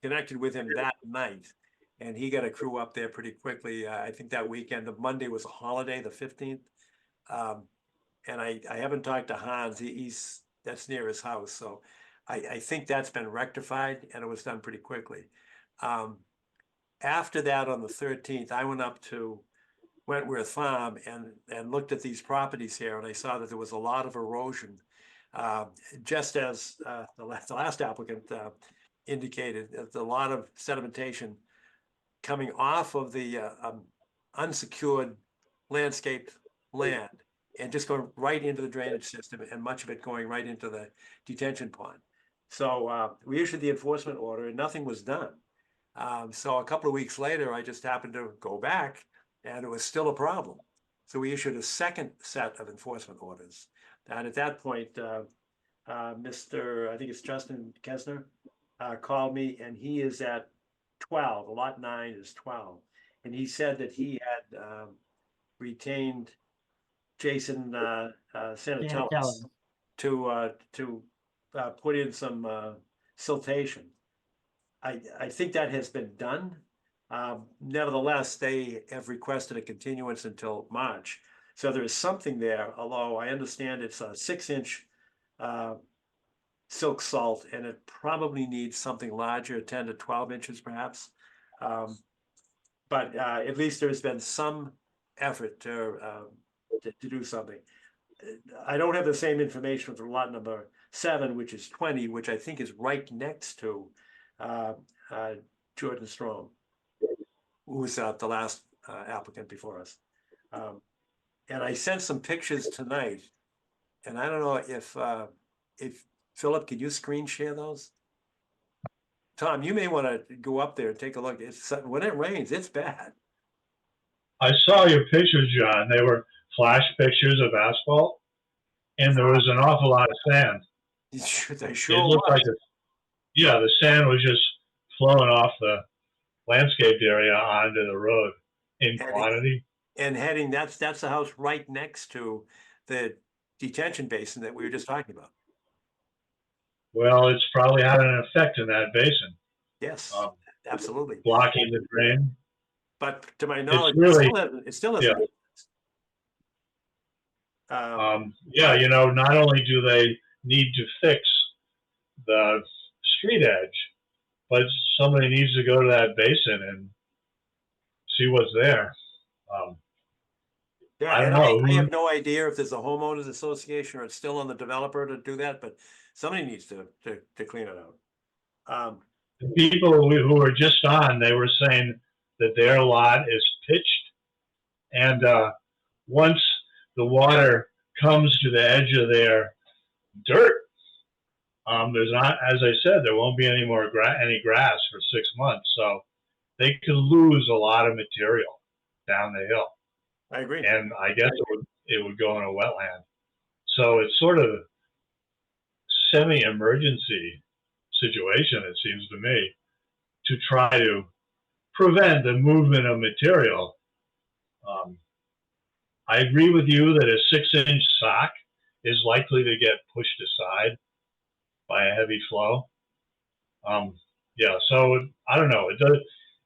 connected with him that night, and he got a crew up there pretty quickly. I think that weekend, the Monday was a holiday, the 15th. And I haven't talked to Hans. That's near his house. So I think that's been rectified and it was done pretty quickly. After that, on the 13th, I went up to Wentworth Farm and looked at these properties here, and I saw that there was a lot of erosion. Just as the last applicant indicated, there's a lot of sedimentation coming off of the unsecured landscaped land and just going right into the drainage system, and much of it going right into the detention pond. So we issued the enforcement order and nothing was done. So a couple of weeks later, I just happened to go back and it was still a problem. So we issued a second set of enforcement orders. And at that point, Mr. I think it's Justin Kesner, called me, and he is at 12, lot 9 is 12. And he said that he had retained Jason Sanatellis to put in some siltation. I think that has been done. Nevertheless, they have requested a continuance until March. So there is something there, although I understand it's a 6-inch silk salt, and it probably needs something larger, 10 to 12 inches perhaps. But at least there's been some effort to do something. I don't have the same information for lot number 7, which is 20, which I think is right next to Jordan Strom, who was the last applicant before us. And I sent some pictures tonight, and I don't know if Philip, could you screen share those? Tom, you may want to go up there and take a look. When it rains, it's bad. I saw your pictures, John. They were flash pictures of asphalt, and there was an awful lot of sand. They It sure looked was. like the sand was just flowing off the landscaped area onto the road in quantity. And heading, that's the house right next to the detention basin that we were just talking about. Well, it's probably had an effect in that basin, Yes, absolutely. blocking the drain. But to my knowledge, really- it still hasn't. Yeah, not only do they need to fix the street edge, but somebody needs to go to that basin and see what's there. Yeah, I don't and know. I have no idea if there's a homeowners association or it's still on the developer to do that, but somebody needs to clean it out. The people who were just on, they were saying that their lot is pitched, and once the water comes to the edge of their dirt, there's not, as I said, there won't be any more any grass for 6 months, so they could lose a lot of material down the hill. I agree. And I guess it would go in a wetland. So it's sort of a semi-emergency situation, it seems to me, to try to prevent the movement of material. I agree with you that a 6-inch sock is likely to get pushed aside by a heavy flow. Yeah, so I don't know.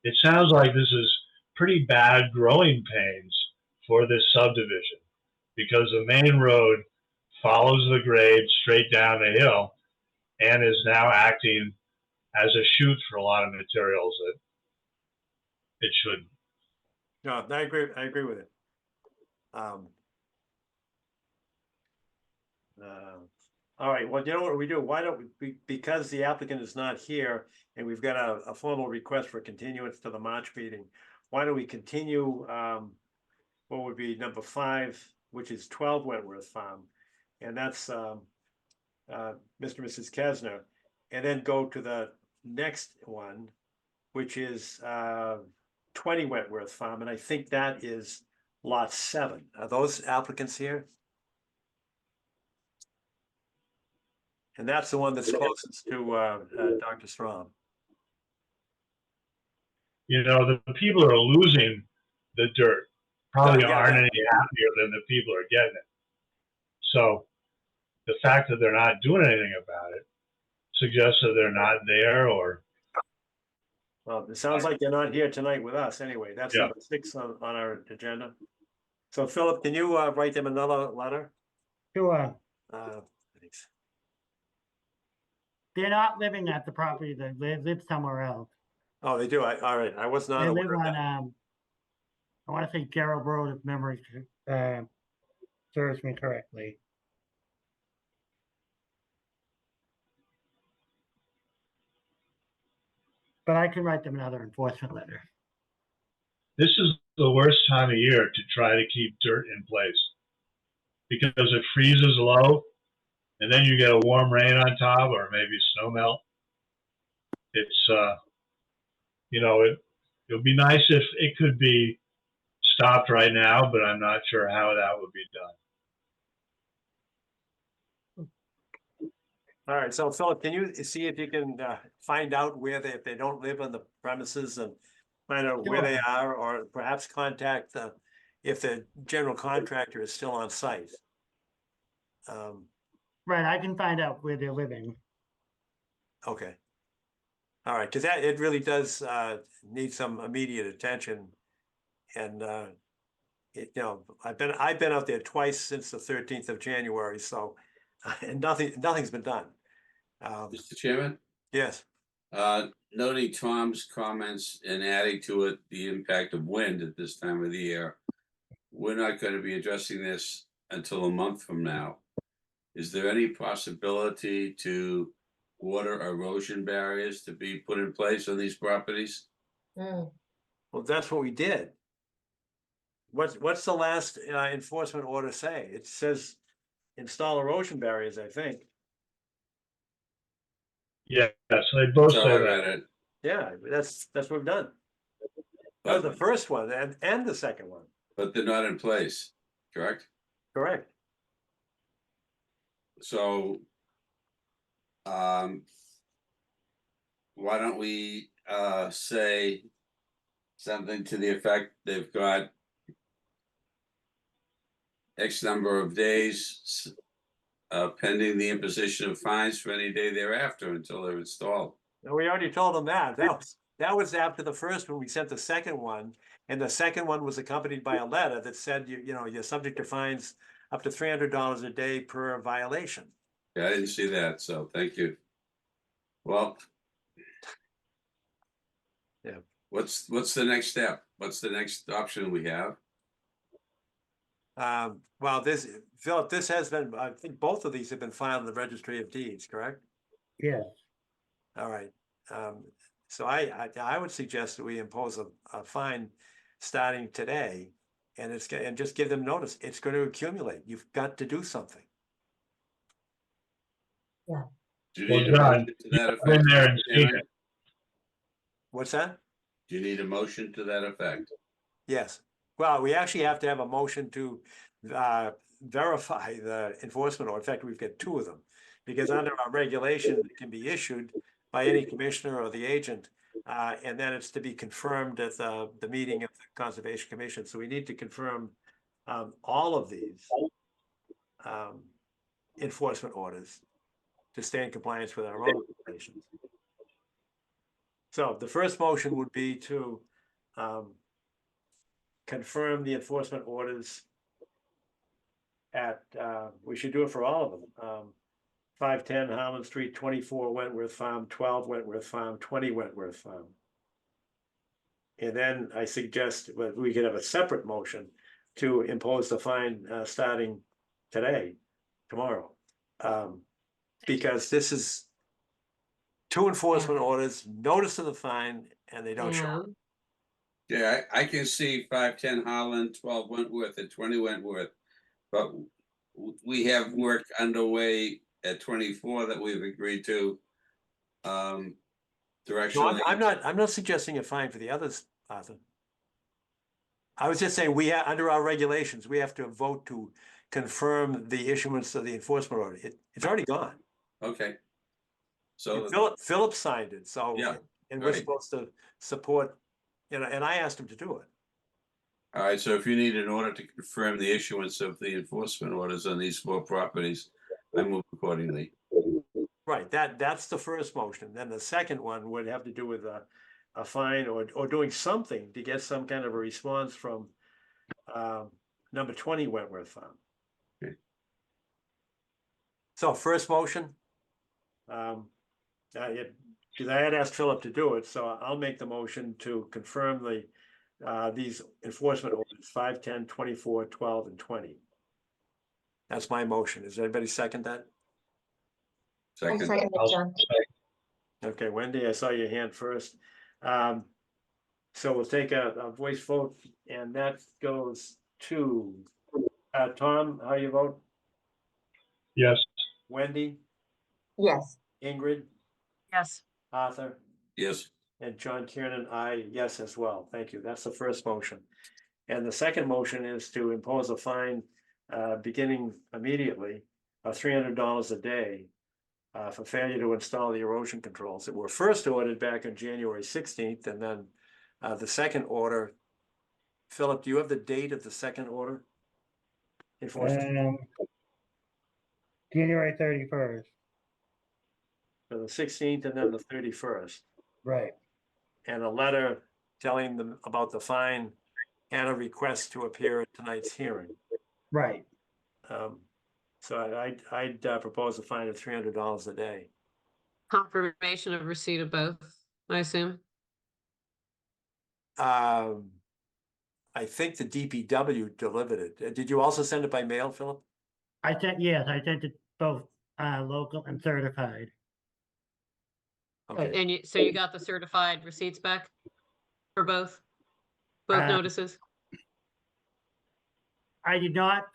It sounds like this is pretty bad growing pains for this subdivision because the main road follows the grade straight down the hill and is now acting as a chute for a lot of materials that it shouldn't. No, I agree with it. All right, well, you know what we do? Why don't we, because the applicant is not here and we've got a formal request for continuance to the March meeting, why don't we continue, what would be number 5, which is 12 Wentworth Farm, and that's Mr. and Mrs. Kesner, and then go to the next one, which is 20 Wentworth Farm, and I think that is lot 7. Are those applicants here? And that's the one that's closest to Dr. Strom. You know, the people who are losing the dirt probably Yeah, aren't that- any happier than the people who are getting it. So the fact that they're not doing anything about it suggests that they're not there or. Well, it sounds like they're not here tonight with us anyway. That's Yeah. number 6 on our agenda. So Philip, can you write them another letter? Sure. Thanks. They're not living at the property. They live somewhere else. Oh, they do. All right. I was not They live aware of on, that. I want to say Gerald Road, if memory serves me correctly. But I can write them another enforcement letter. This is the worst time of year to try to keep dirt in place because it freezes low and then you get a warm rain on top or maybe snow melt. It's, you know, it would be nice if it could be stopped right now, but I'm not sure how that would be done. All right. So Philip, can you see if you can find out where if they don't live on the premises and find out where they are, or perhaps contact if the general contractor is still on site. Right, I can find out where they're living. Okay. All right, because it really does need some immediate attention, and you know, I've been out there twice since the 13th of January, so and nothing's been done. Mr. Chairman, Yes. noting Tom's comments and adding to it the impact of wind at this time of the year, we're not going to be addressing this until a month from now. Is there any possibility to water erosion barriers to be put in place on these properties? Well, that's what we did. What's the last enforcement order say? It says install erosion barriers, I think. Yeah, so they both So say I that. read it. Yeah, that's what we've done. That was the But, first one and the second one. but they're not in place, correct? Correct. So, why don't we say something to the effect they've got X number of days pending the imposition of fines for any day thereafter until they're installed. And we already told them that. That was after the first one. We sent the second one, and the second one was accompanied by a letter that said you know you're subject to fines up to $300 a day per violation. Yeah, I didn't see that, so thank you. Well. Yeah. What's the next step? What's the next option we have? Well, Philip, this has been, I think both of these have been filed in the Registry of Deeds, correct? Yes. All right. So I would suggest that we impose a fine starting today, and and just give them notice. It's going to accumulate. You've got to do something. Do you Well, need a John, motion to that you've been effect? there and Mr. seen Chairman? it. What's that? Do you need a motion to that effect? Yes. Well, we actually have to have a motion to verify the enforcement order. In fact, we've got 2 of them, because under our regulation, it can be issued by any commissioner or the agent, and then it's to be confirmed at the meeting of the Conservation Commission. So we need to confirm all of these enforcement orders to stay in compliance with our own regulations. So the first motion would be to confirm the enforcement orders at, we should do it for all of them. 510 Harland Street, 24 Wentworth Farm, 12 Wentworth Farm, 20 Wentworth Farm. And then I suggest that we could have a separate motion to impose the fine starting today, tomorrow. Because this is two enforcement orders, notice of the fine, and they don't show Yeah. up. Yeah, I can see 510 Harland, 12 Wentworth, and 20 Wentworth. But we have work underway at 24 that we've agreed to. No, Directionally. I'm not suggesting a fine for the others, Arthur. I was just saying, under our regulations, we have to vote to confirm the issuance of the enforcement order. It's already gone. Okay. So, Philip signed it, so. Yeah, And we're right. supposed to support, and I asked him to do it. all right, so if you need an order to confirm the issuance of the enforcement orders on these 4 properties, I move accordingly. Right, that's the first motion. Then the second one would have to do with a fine or doing something to get some kind of a response from number 20 Wentworth Farm. Okay. So first motion. Because I had asked Philip to do it, so I'll make the motion to confirm these enforcement orders, 5, 10, 24, 12, and 20. That's my motion. Does anybody second that? I Second. second it, John. Okay, Wendy, I saw your hand first. So we'll take a voice vote, and that goes to Tom, how you vote? Yes. Wendy, Yes. Ingrid, Yes. Arthur, Yes. and John Kiernan, I yes as well. Thank you. That's the first motion. And the second motion is to impose a fine beginning immediately of $300 a day for failure to install the erosion controls that were first ordered back on January 16th, and then the second order. Philip, do you have the date of the second order? Enforcement, January 31st, so the 16th and then the 31st, right. and a letter telling them about the fine and a request to appear at tonight's hearing. Right. So I'd propose a fine of $300 a day. Confirmation of receipt of both, I assume. I think the DPW delivered it. Did you also send it by mail, Philip? Yes, I sent it both local and certified. Okay, And so you got the certified receipts back for both notices? I did not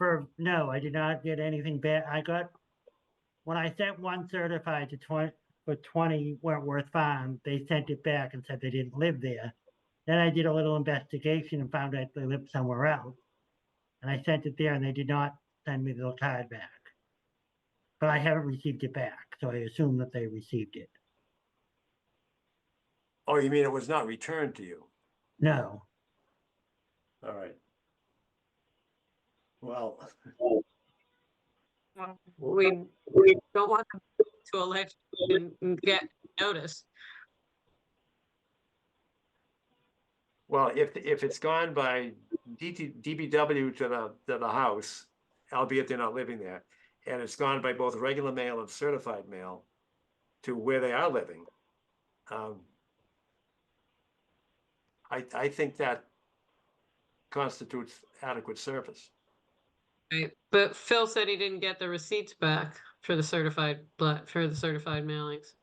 get anything back. When I sent one certified for 20 Wentworth Farm, they sent it back and said they didn't live there. Then I did a little investigation and found out they lived somewhere else. And I sent it there and they did not send me the card back. But I haven't received it back, so I assume that they received it. oh, you mean it was not returned to you? No. All right. Well, We don't want them to elect and get notice. well, if it's gone by DPW to the house, albeit they're not living there, and it's gone by both regular mail and certified mail to where they are living, I think that constitutes adequate service. Right. But Phil said he didn't get the receipts back for the certified mailings.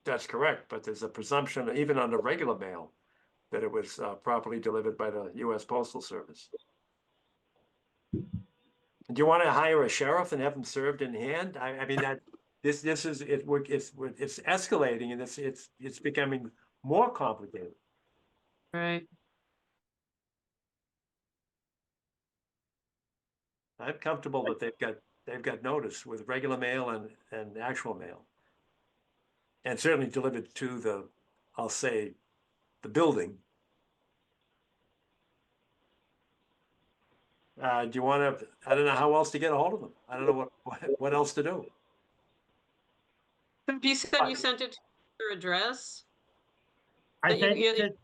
That's correct, but there's a presumption, even on the regular mail, that it was properly delivered by the US Postal Service. Do you want to hire a sheriff and have them served in hand? I mean, this is it's escalating, and it's becoming more complicated. Right. I'm comfortable that they've got notice with regular mail and actual mail. And certainly delivered to I'll say, the building. Do you want to, I don't know how else to get a hold of them. I don't know what else to do. You said you sent it your address? I But you- sent you- it,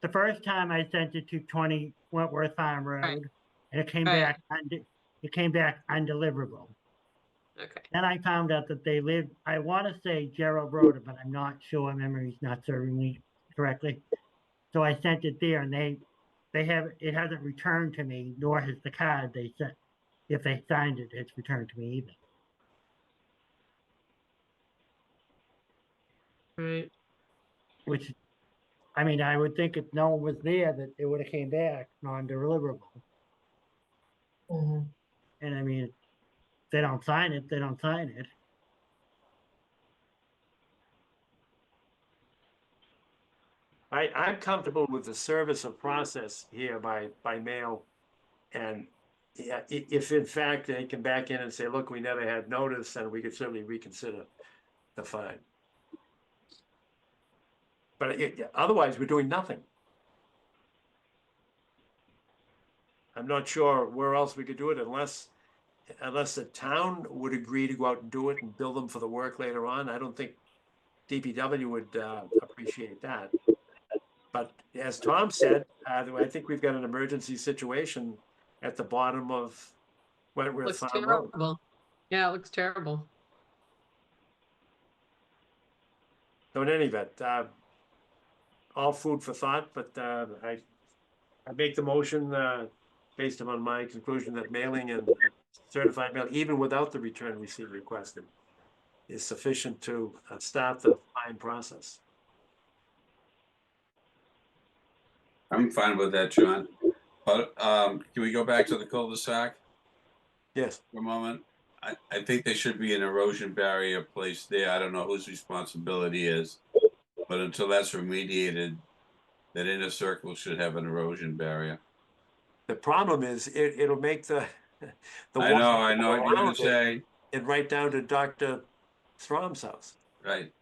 the first time I sent it to 20 Wentworth Farm Road, and it came Right. back, it came back undeliverable. Okay. Then I found out that they live, I want to say Gerald Road, but I'm not sure, memory's not serving me correctly. So I sent it there, and they have, it hasn't returned to me, nor has the card they sent. If they signed it, it's returned to me either. Right. Which, I mean, I would think if no one was there, that it would have came back non-deliverable. Mhm. And I mean, if they don't sign it, they don't sign it. I'm comfortable with the service of process here by mail. And yeah, if in fact they come back in and say, look, we never had notice, then we could certainly reconsider the fine. But otherwise, we're doing nothing. I'm not sure where else we could do it unless the town would agree to go out and do it and bill them for the work later on. I don't think DPW would appreciate that. But as Tom said, I think we've got an emergency situation at the bottom of Wentworth Looks Farm Road. terrible. Yeah, it looks terrible. So in any event, all food for thought, but I make the motion based upon my conclusion that mailing and certified mail, even without the return receipt requested, is sufficient to start the fine process. I'm fine with that, John. But can we go back to the cul-de-sac Yes. for a moment? I think there should be an erosion barrier placed there. I don't know whose responsibility is, but until that's remediated, that inner circle should have an erosion barrier. The problem is it'll make the I know water what you're go gonna around it say. and right down to Dr. Strom's house. Right.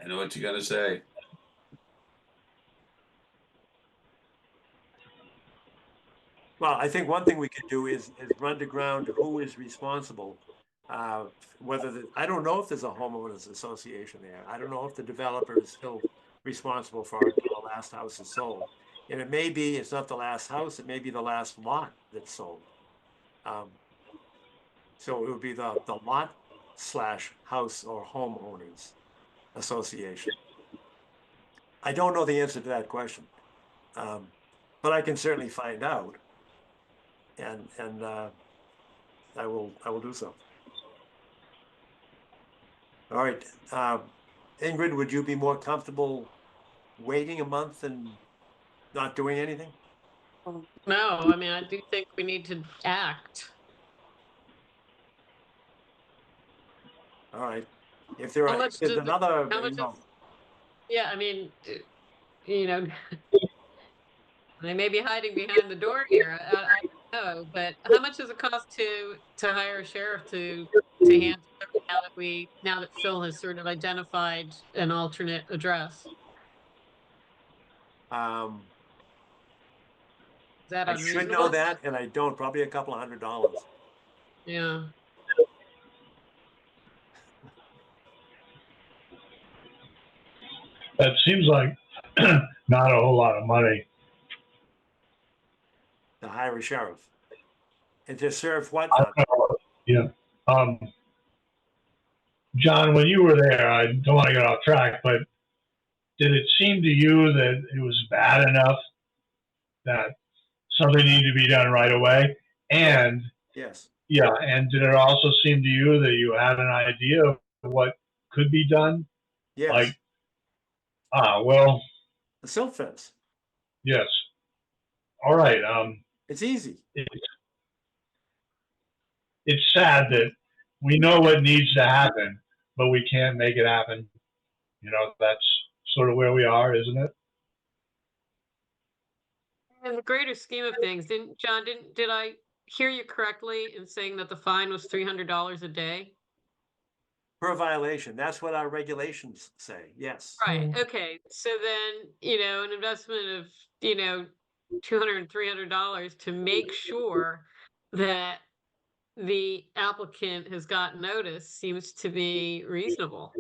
I know what you're gonna say. Well, I think one thing we could do is run to ground who is responsible. I don't know if there's a homeowners association there. I don't know if the developer is still responsible for it until the last house is sold. And it may be, it's not the last house, it may be the last lot that's sold. So it would be the lot / house or homeowners association. I don't know the answer to that question. But I can certainly find out. And I will do so. All right, Ingrid, would you be more comfortable waiting a month and not doing anything? No, I mean, I do think we need to act. All right, if there How are, much there's does- another, how much you know, is- Yeah, I mean, you know, they may be hiding behind the door here. I don't know, but how much does it cost to hire a sheriff to handle it now that Phil has sort of identified an alternate address? Is that I should unreasonable? know that, and I don't, probably a couple of $100. Yeah. That seems like not a whole lot of money. To hire a sheriff. And to serve what? I don't know. Yeah. John, when you were there, I don't want to get off track, but did it seem to you that it was bad enough that something needed to be done right away? And Yes. yeah, and did it also seem to you that you had an idea of what could be done? Yes. Like, well, The silt fence. yes. All right. It's easy. It's sad that we know what needs to happen, but we can't make it happen. You know, that's sort of where we are, isn't it? In the greater scheme of things, did I hear you correctly in saying that the fine was $300 a day? Per violation. That's what our regulations say. Yes. Right. Okay. So then, an investment of, $200, $300 to make sure that the applicant has gotten notice seems to be reasonable.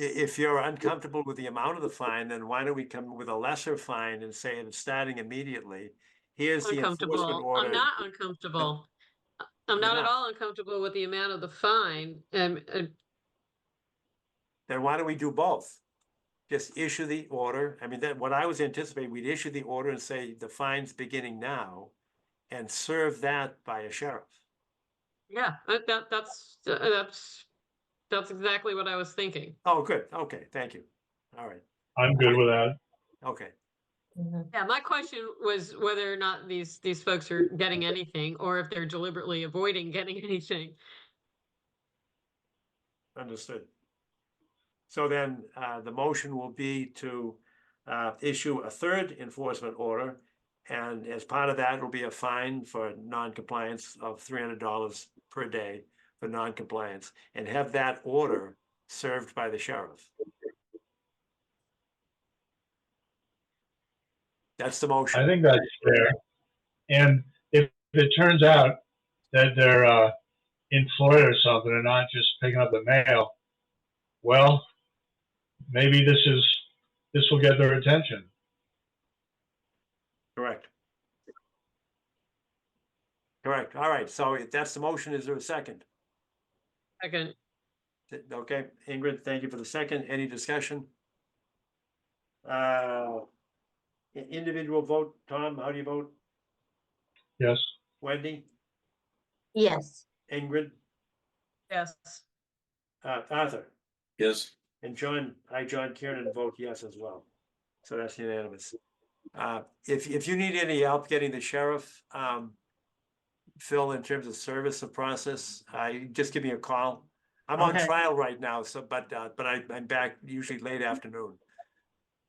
if you're uncomfortable with the amount of the fine, then why don't we come with a lesser fine and say it's starting immediately? Here's the enforcement Uncomfortable. order. I'm not uncomfortable. I'm You're not at not. all uncomfortable with the amount of the fine. Then why don't we do both? Just issue the order. I mean, that what I was anticipating, we'd issue the order and say the fine's beginning now and serve that by a sheriff. Yeah, that's exactly what I was thinking. Oh, good. Okay, thank you. All right. I'm good with that. Okay. Yeah, my question was whether or not these folks are getting anything or if they're deliberately avoiding getting anything. Understood. So then the motion will be to issue a third enforcement order. And as part of that will be a fine for non-compliance of $300 per day for non-compliance, and have that order served by the sheriff. That's the motion. I think that's fair. And if it turns out that they're in Florida or something and not just picking up the mail, well, maybe this will get their attention. Correct. Correct. All right. So if that's the motion, is there a second? Second. Okay, Ingrid, thank you for the second. Any discussion? Individual vote. Tom, how do you vote? Yes. Wendy? Yes. Ingrid? Yes. Arthur? Yes. And John Kiernan vote yes as well. So that's unanimous. If you need any help getting the sheriff, Phil, in terms of service of process, you just give me a call. I'm on Okay. trial right now, so but I'm back usually late afternoon.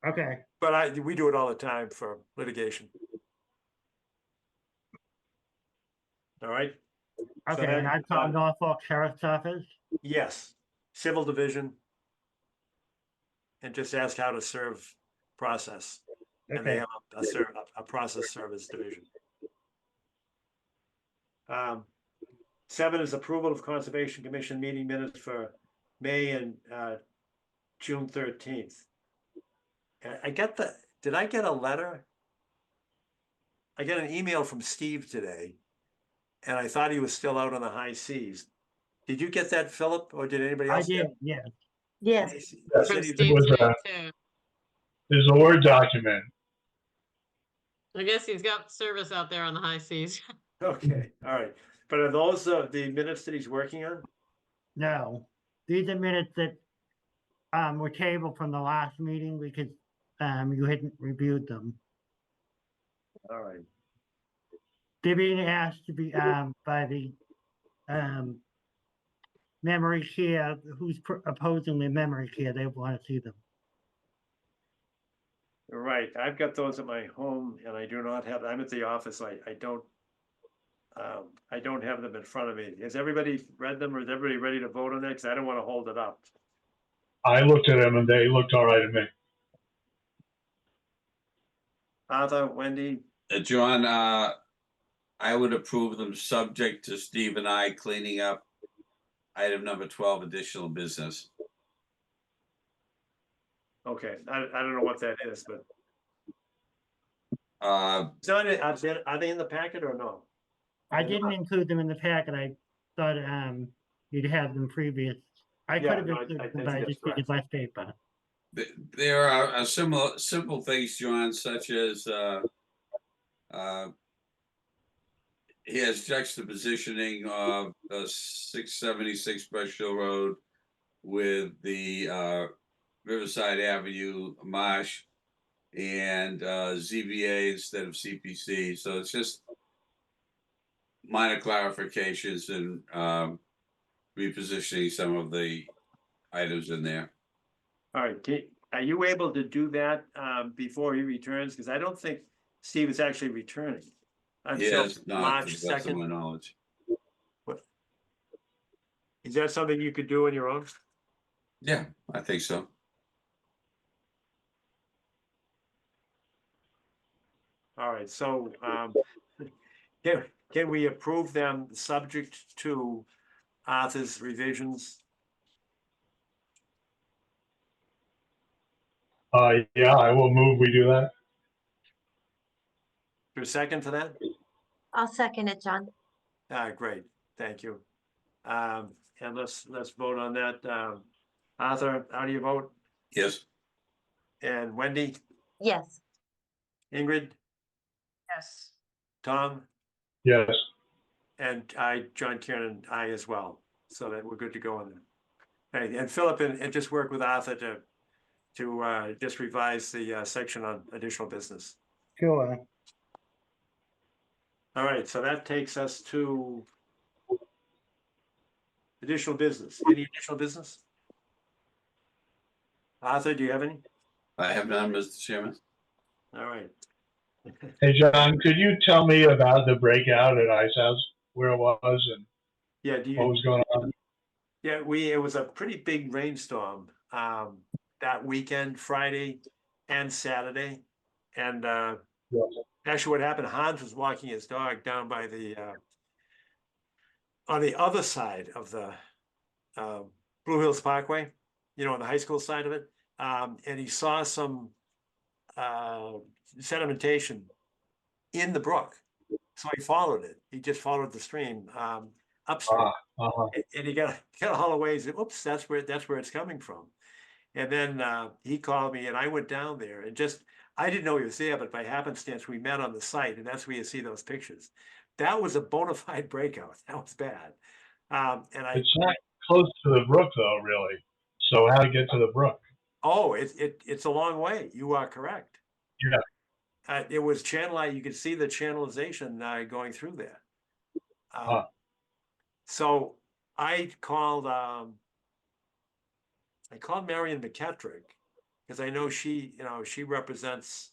Okay. But we do it all the time for litigation. All right? So Okay, then, and I call Norfolk Sheriff's Office. yes, civil division. And just ask how to serve process. And they Okay. have a process service division. 7 is approval of Conservation Commission meeting minutes for May and June 13th. Did I get a letter? I got an email from Steve today, and I thought he was still out on the high seas. Did you get that, Philip, or did anybody I else? did, yes. Yes. He said From he- Steve was, today too. There's a Word document. I guess he's got service out there on the high seas. Okay, all right. But are those the minutes that he's working on? No, these are minutes that were tabled from the last meeting because you hadn't reviewed them. All right. They're being asked to be by the memory care, who's opposing the memory care, they want to see them. Right, I've got those at my home and I do not have, I'm at the office, I don't have them in front of me. Has everybody read them or is everybody ready to vote on it? Because I don't want to hold it up. I looked at them and they looked all right to me. Arthur, Wendy, John, I would approve them subject to Steve and I cleaning up item number 12, additional business. okay, I don't know what that is, but Uh, are they in the packet or no? I didn't include them in the packet. I thought you'd have them previous. I Yeah, could have no, I included them, think but I that's just figured correct. less paper. there are simple things, John, such as he has juxtapositioning of 676 Brush Hill Road with the Riverside Avenue Marsh and ZBA instead of CPC. So it's just minor clarifications and repositioning some of the items in there. All right, are you able to do that before he returns? Because I don't think Steve is actually returning until Yes, not to March the best of my 2nd. knowledge. Is that something you could do on your own? Yeah, I think so. All right, so can we approve them subject to Arthur's revisions? Yeah, I will move, we do that. For a second for that? I'll second it, John. Great, thank you. And let's vote on that. Arthur, how do you vote? Yes. And Wendy, Yes. Ingrid, Yes. Tom, Yes. and I, John Kieran, I as well. So that we're good to go on that. And Philip, and just work with Arthur to just revise the section on additional business. Sure. All right, so that takes us to additional business. Any additional business? Arthur, do you have any? I have none, Mr. Chairman. All right. Hey, John, could you tell me about the breakout at Ice House, where it was and Yeah, do what you, was going on? yeah, it was a pretty big rainstorm that weekend, Friday and Saturday. And Yeah. actually what happened, Hans was walking his dog down by the on the other side of the Blue Hills Parkway, you know, on the high school side of it. And he saw some sedimentation in the brook. So he followed it. He just followed the stream upstream. And he got all the ways. Oops, that's where it's coming from. And then he called me, and I went down there, and I didn't know he was there, but by happenstance we met on the site, and that's where you see those pictures. That was a bona fide breakout. That was bad. It's not close to the brook, though, really. So how to get to the brook? Oh, it's a long way. You are correct. Yeah. It was channelized. You could see the channelization going through there. So I called Marion McKettrick because I know she represents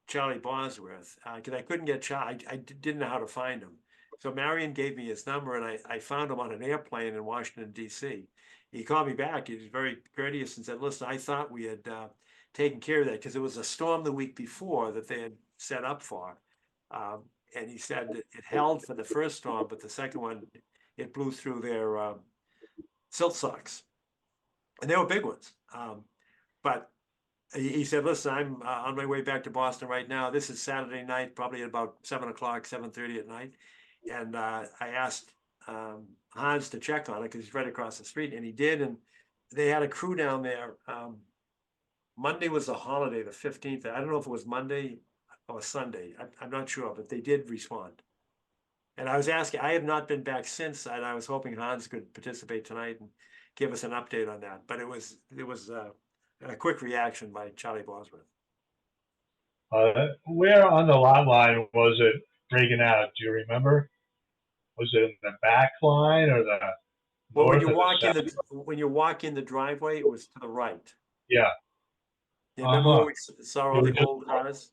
Charlie Bosworth because I couldn't get Charlie. I didn't know how to find him. So Marion gave me his number, and I found him on an airplane in Washington, D.C. He called me back. He was very courteous and said, listen, I thought we had taken care of that because it was a storm the week before that they had set up for. And he said that it held for the first storm, but the second one, it blew through their silt socks. And they were big ones. But he said, listen, I'm on my way back to Boston right now. This is Saturday night, probably at about 7 o'clock, 7:30 at night. And I asked Hans to check on it because he's right across the street, and he did. And they had a crew down there. Monday was a holiday, the 15th. I don't know if it was Monday or Sunday. I'm not sure, but they did respond. And I was asking, I have not been back since, and I was hoping Hans could participate tonight and give us an update on that. But it was a quick reaction by Charlie Bosworth. Where on the lot line was it breaking out? Do you remember? Was it in the back line or the Well, when north you or walk the in south? when you walk in the driveway, it was to the right. Yeah. You remember where we saw all the old cars?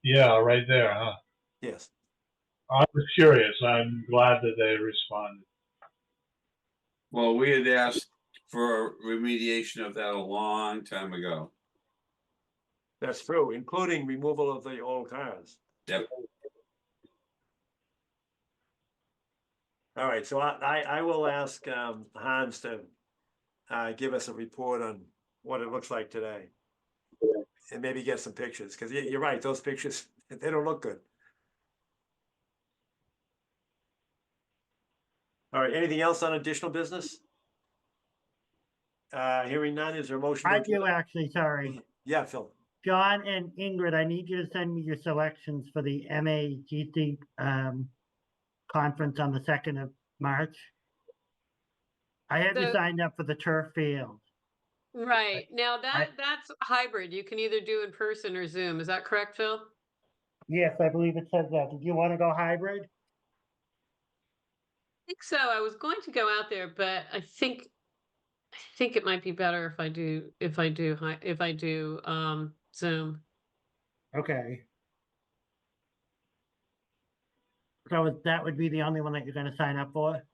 Yeah, right there, huh? Yes. I was curious. I'm glad that they responded. Well, we had asked for remediation of that a long time ago. That's true, including removal of the old cars. Yep. All right, so I will ask Hans to give us a report on what it looks like today. And maybe get some pictures, because you're right, those pictures, they don't look good. All right, anything else on additional business? Hearing none, is there a motion? I do actually, sorry. Yeah, Phil. John and Ingrid, I need you to send me your selections for the MAGC conference on the 2nd of March. I have you So- signed up for the turf field. Right. Now that's hybrid. You can either do in person or Zoom. Is that correct, Phil? Yes, I believe it says that. Did you want to go hybrid? I think so. I was going to go out there, but I think it might be better if I do Zoom. Okay. So that would be the only one that you're going to sign up for?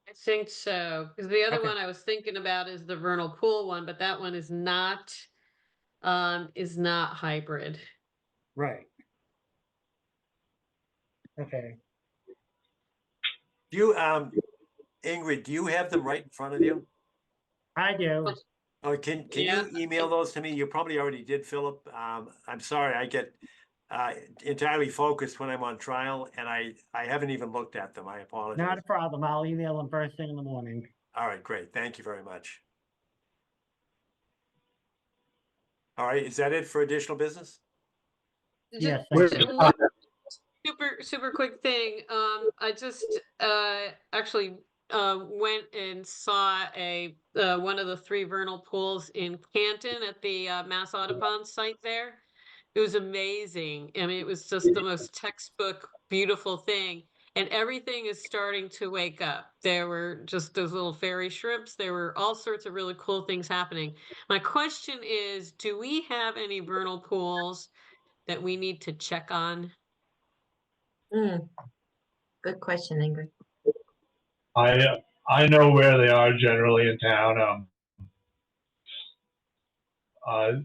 I think so, because the other Okay. one I was thinking about is the vernal pool one, but that one is not hybrid. Right. Okay. Do you, Ingrid, do you have them right in front of you? I do. Can Yeah. you email those to me? You probably already did, Philip. I'm sorry, I get entirely focused when I'm on trial, and I haven't even looked at them. I apologize. Not a problem. I'll email them first thing in the morning. All right, great. Thank you very much. All right, is that it for additional business? Yes, Where's thank you. Tom? Super quick thing. I just actually went and saw a one of the 3 vernal pools in Canton at the Mass Audubon site there. It was amazing. I mean, it was just the most textbook beautiful thing. And everything is starting to wake up. There were just those little fairy shrimps. There were all sorts of really cool things happening. My question is, do we have any vernal pools that we need to check on? Good question, Ingrid. I know where they are generally in town.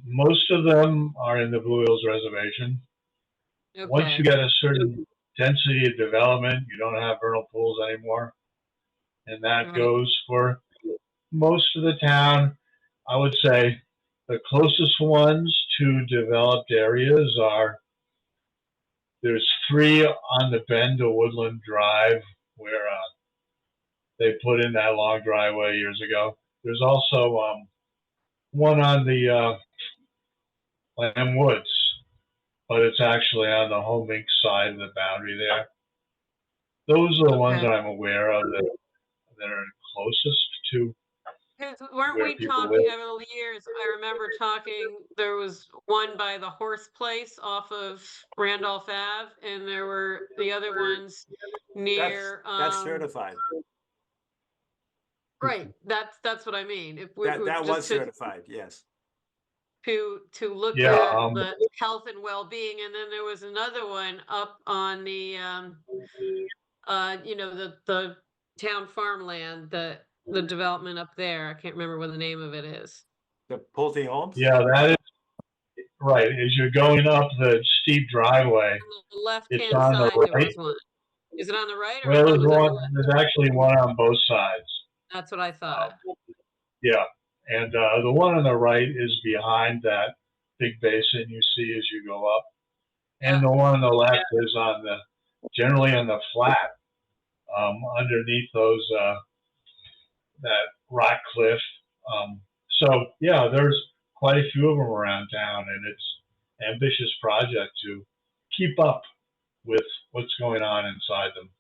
Most of them are in the Blue Hills Reservation. Once Okay. you get a certain density of development, you don't have vernal pools anymore. And that Right. goes for most of the town. I would say the closest ones to developed areas are, there's 3 on the bend of Woodland Drive where they put in that long driveway years ago. There's also one on the Lamb Woods, but it's actually on the Home Inc. side of the boundary there. Those are the ones Okay. that I'm aware of that are closest to 'Cause weren't where we people talking live. over the years? I remember talking, there was one by the horse place off of Randolph Ave, and there were the other ones near, That's certified. right, that's what I mean. If we That just was certified, yes. to look Yeah, at the health and well-being, and then there was another one up on the you know, the town farmland, the development up there. I can't remember what the name of it is. The Pulte Homes? yeah, that is right. As you're going up the steep driveway, On the it's left-hand on the side, there right. was one. Is it on the right or Well, was it on the left? there's actually one on both sides. That's what I thought. Yeah, and the one on the right is behind that big basin you see as you go up, and the one on the left is generally on the flat, underneath those that rock cliff. So yeah, there's quite a few of them around town, and it's an ambitious project to keep up with what's going on inside them.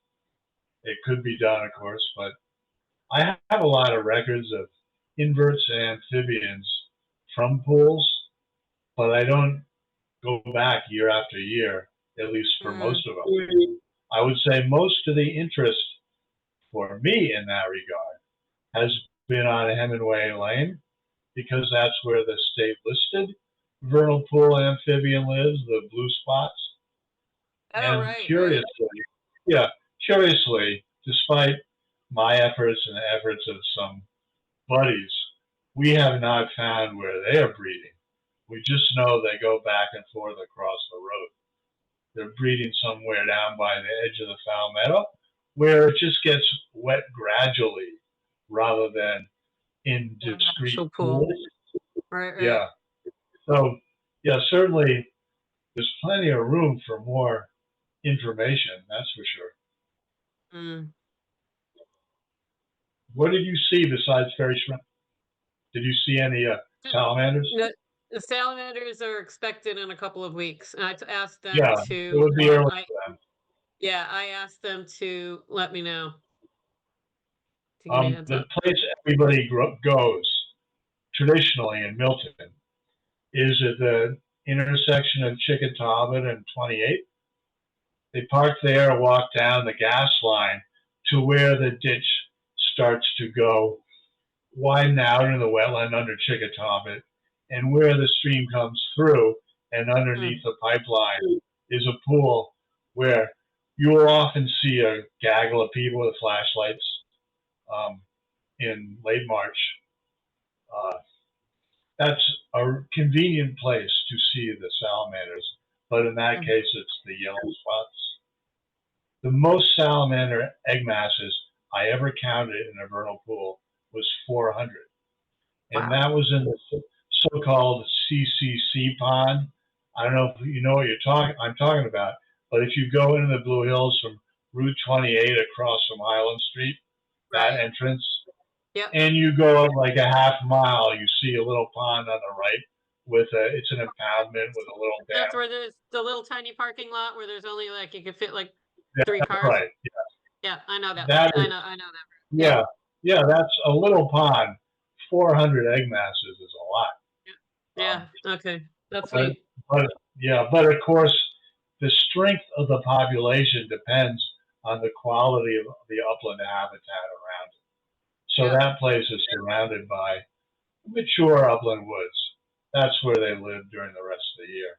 It could be done, of course, but I have a lot of records of inverts and amphibians from pools, but I don't go back year after year, at least for most of them. I would say most of the interest for me in that regard has been on Hemingway Lane, because that's where the state listed vernal pool amphibian lives, the blue spots. Oh, And right. curiously, despite my efforts and the efforts of some buddies, we have not found where they are breeding. We just know they go back and forth across the road. They're breeding somewhere down by the edge of the foul meadow, where it just gets wet gradually rather than in discrete Actual pool. pools. Right. Yeah. So, yeah, certainly there's plenty of room for more information, that's for sure. Mm. What did you see besides fairy shrimp? Did you see any salamanders? No, the salamanders are expected in a couple of weeks, and I asked them Yeah, to. it would be early I, for them. yeah, I asked them to let me know. To give me a heads The up. place everybody goes traditionally in Milton is at the intersection of Chickatawbut and 28. They park there, walk down the gas line to where the ditch starts to go, widen out into the wetland under Chickatawbut, and where the stream comes through and underneath the pipeline is a pool where you will often see a gaggle of people with flashlights in late March. That's a convenient place to see the salamanders, but in that case, it's the yellow spots. The most salamander egg masses I ever counted in a vernal pool was 400. And Wow. that was in the so-called CCC pond. I don't know if you know what I'm talking about, but if you go into the Blue Hills from Route 28 across from Harland Street, that Right. entrance, Yep. and you go up like a half mile, you see a little pond on the right with it's an impoundment with a little dam. That's where there's the little tiny parking lot where there's only like, you could fit like Yeah, 3 that's cars. right. Yeah, I know that. That I is- know that. Yeah, yeah, that's a little pond. 400 egg masses is a lot. Yeah, okay. That's but- sweet. But yeah, but of course, the strength of the population depends on the quality of the upland habitat around it. So Yeah. that place is surrounded by mature upland woods. That's where they live during the rest of the year.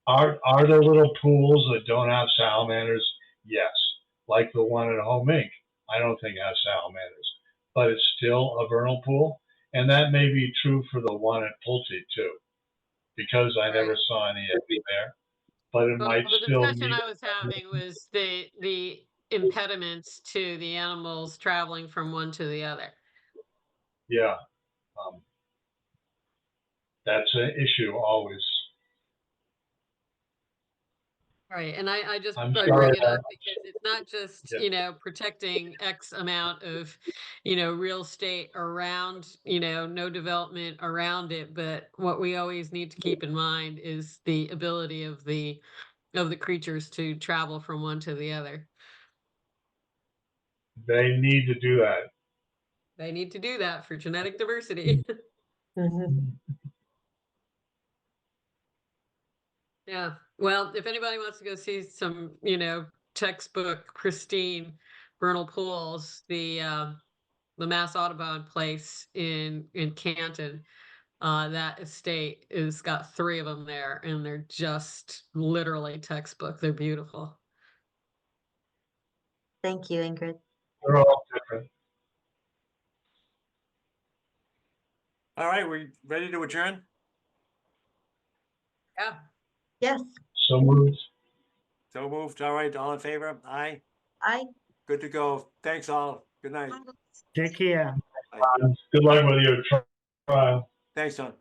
Are there little pools that don't have salamanders? Yes, like the one at Home Inc. I don't think has salamanders, but it's still a vernal pool, and that may be true for the one at Pulte too, because I never Right. saw any there. But it Well, might the still discussion meet. I was having was the impediments to the animals traveling from one to the other. Yeah, that's an issue always. Right, and I just I'm I sorry bring it that- up because it's not just, Yeah. protecting X amount of, real estate around, no development around it, but what we always need to keep in mind is the ability of the creatures to travel from one to the other. They need to do that. They need to do that for genetic diversity. Yeah, well, if anybody wants to go see some, textbook pristine vernal pools, the Mass Audubon place in Canton, that estate is got 3 of them there, and they're just literally textbook. They're beautiful. Thank you, Ingrid. They're all different. All right, we ready to adjourn? Yeah. Yes, So moved. So moved. All right, all in favor? Aye. I. Good to go. Thanks all. Good night. Take care. Good luck with your trial. Thanks, Don.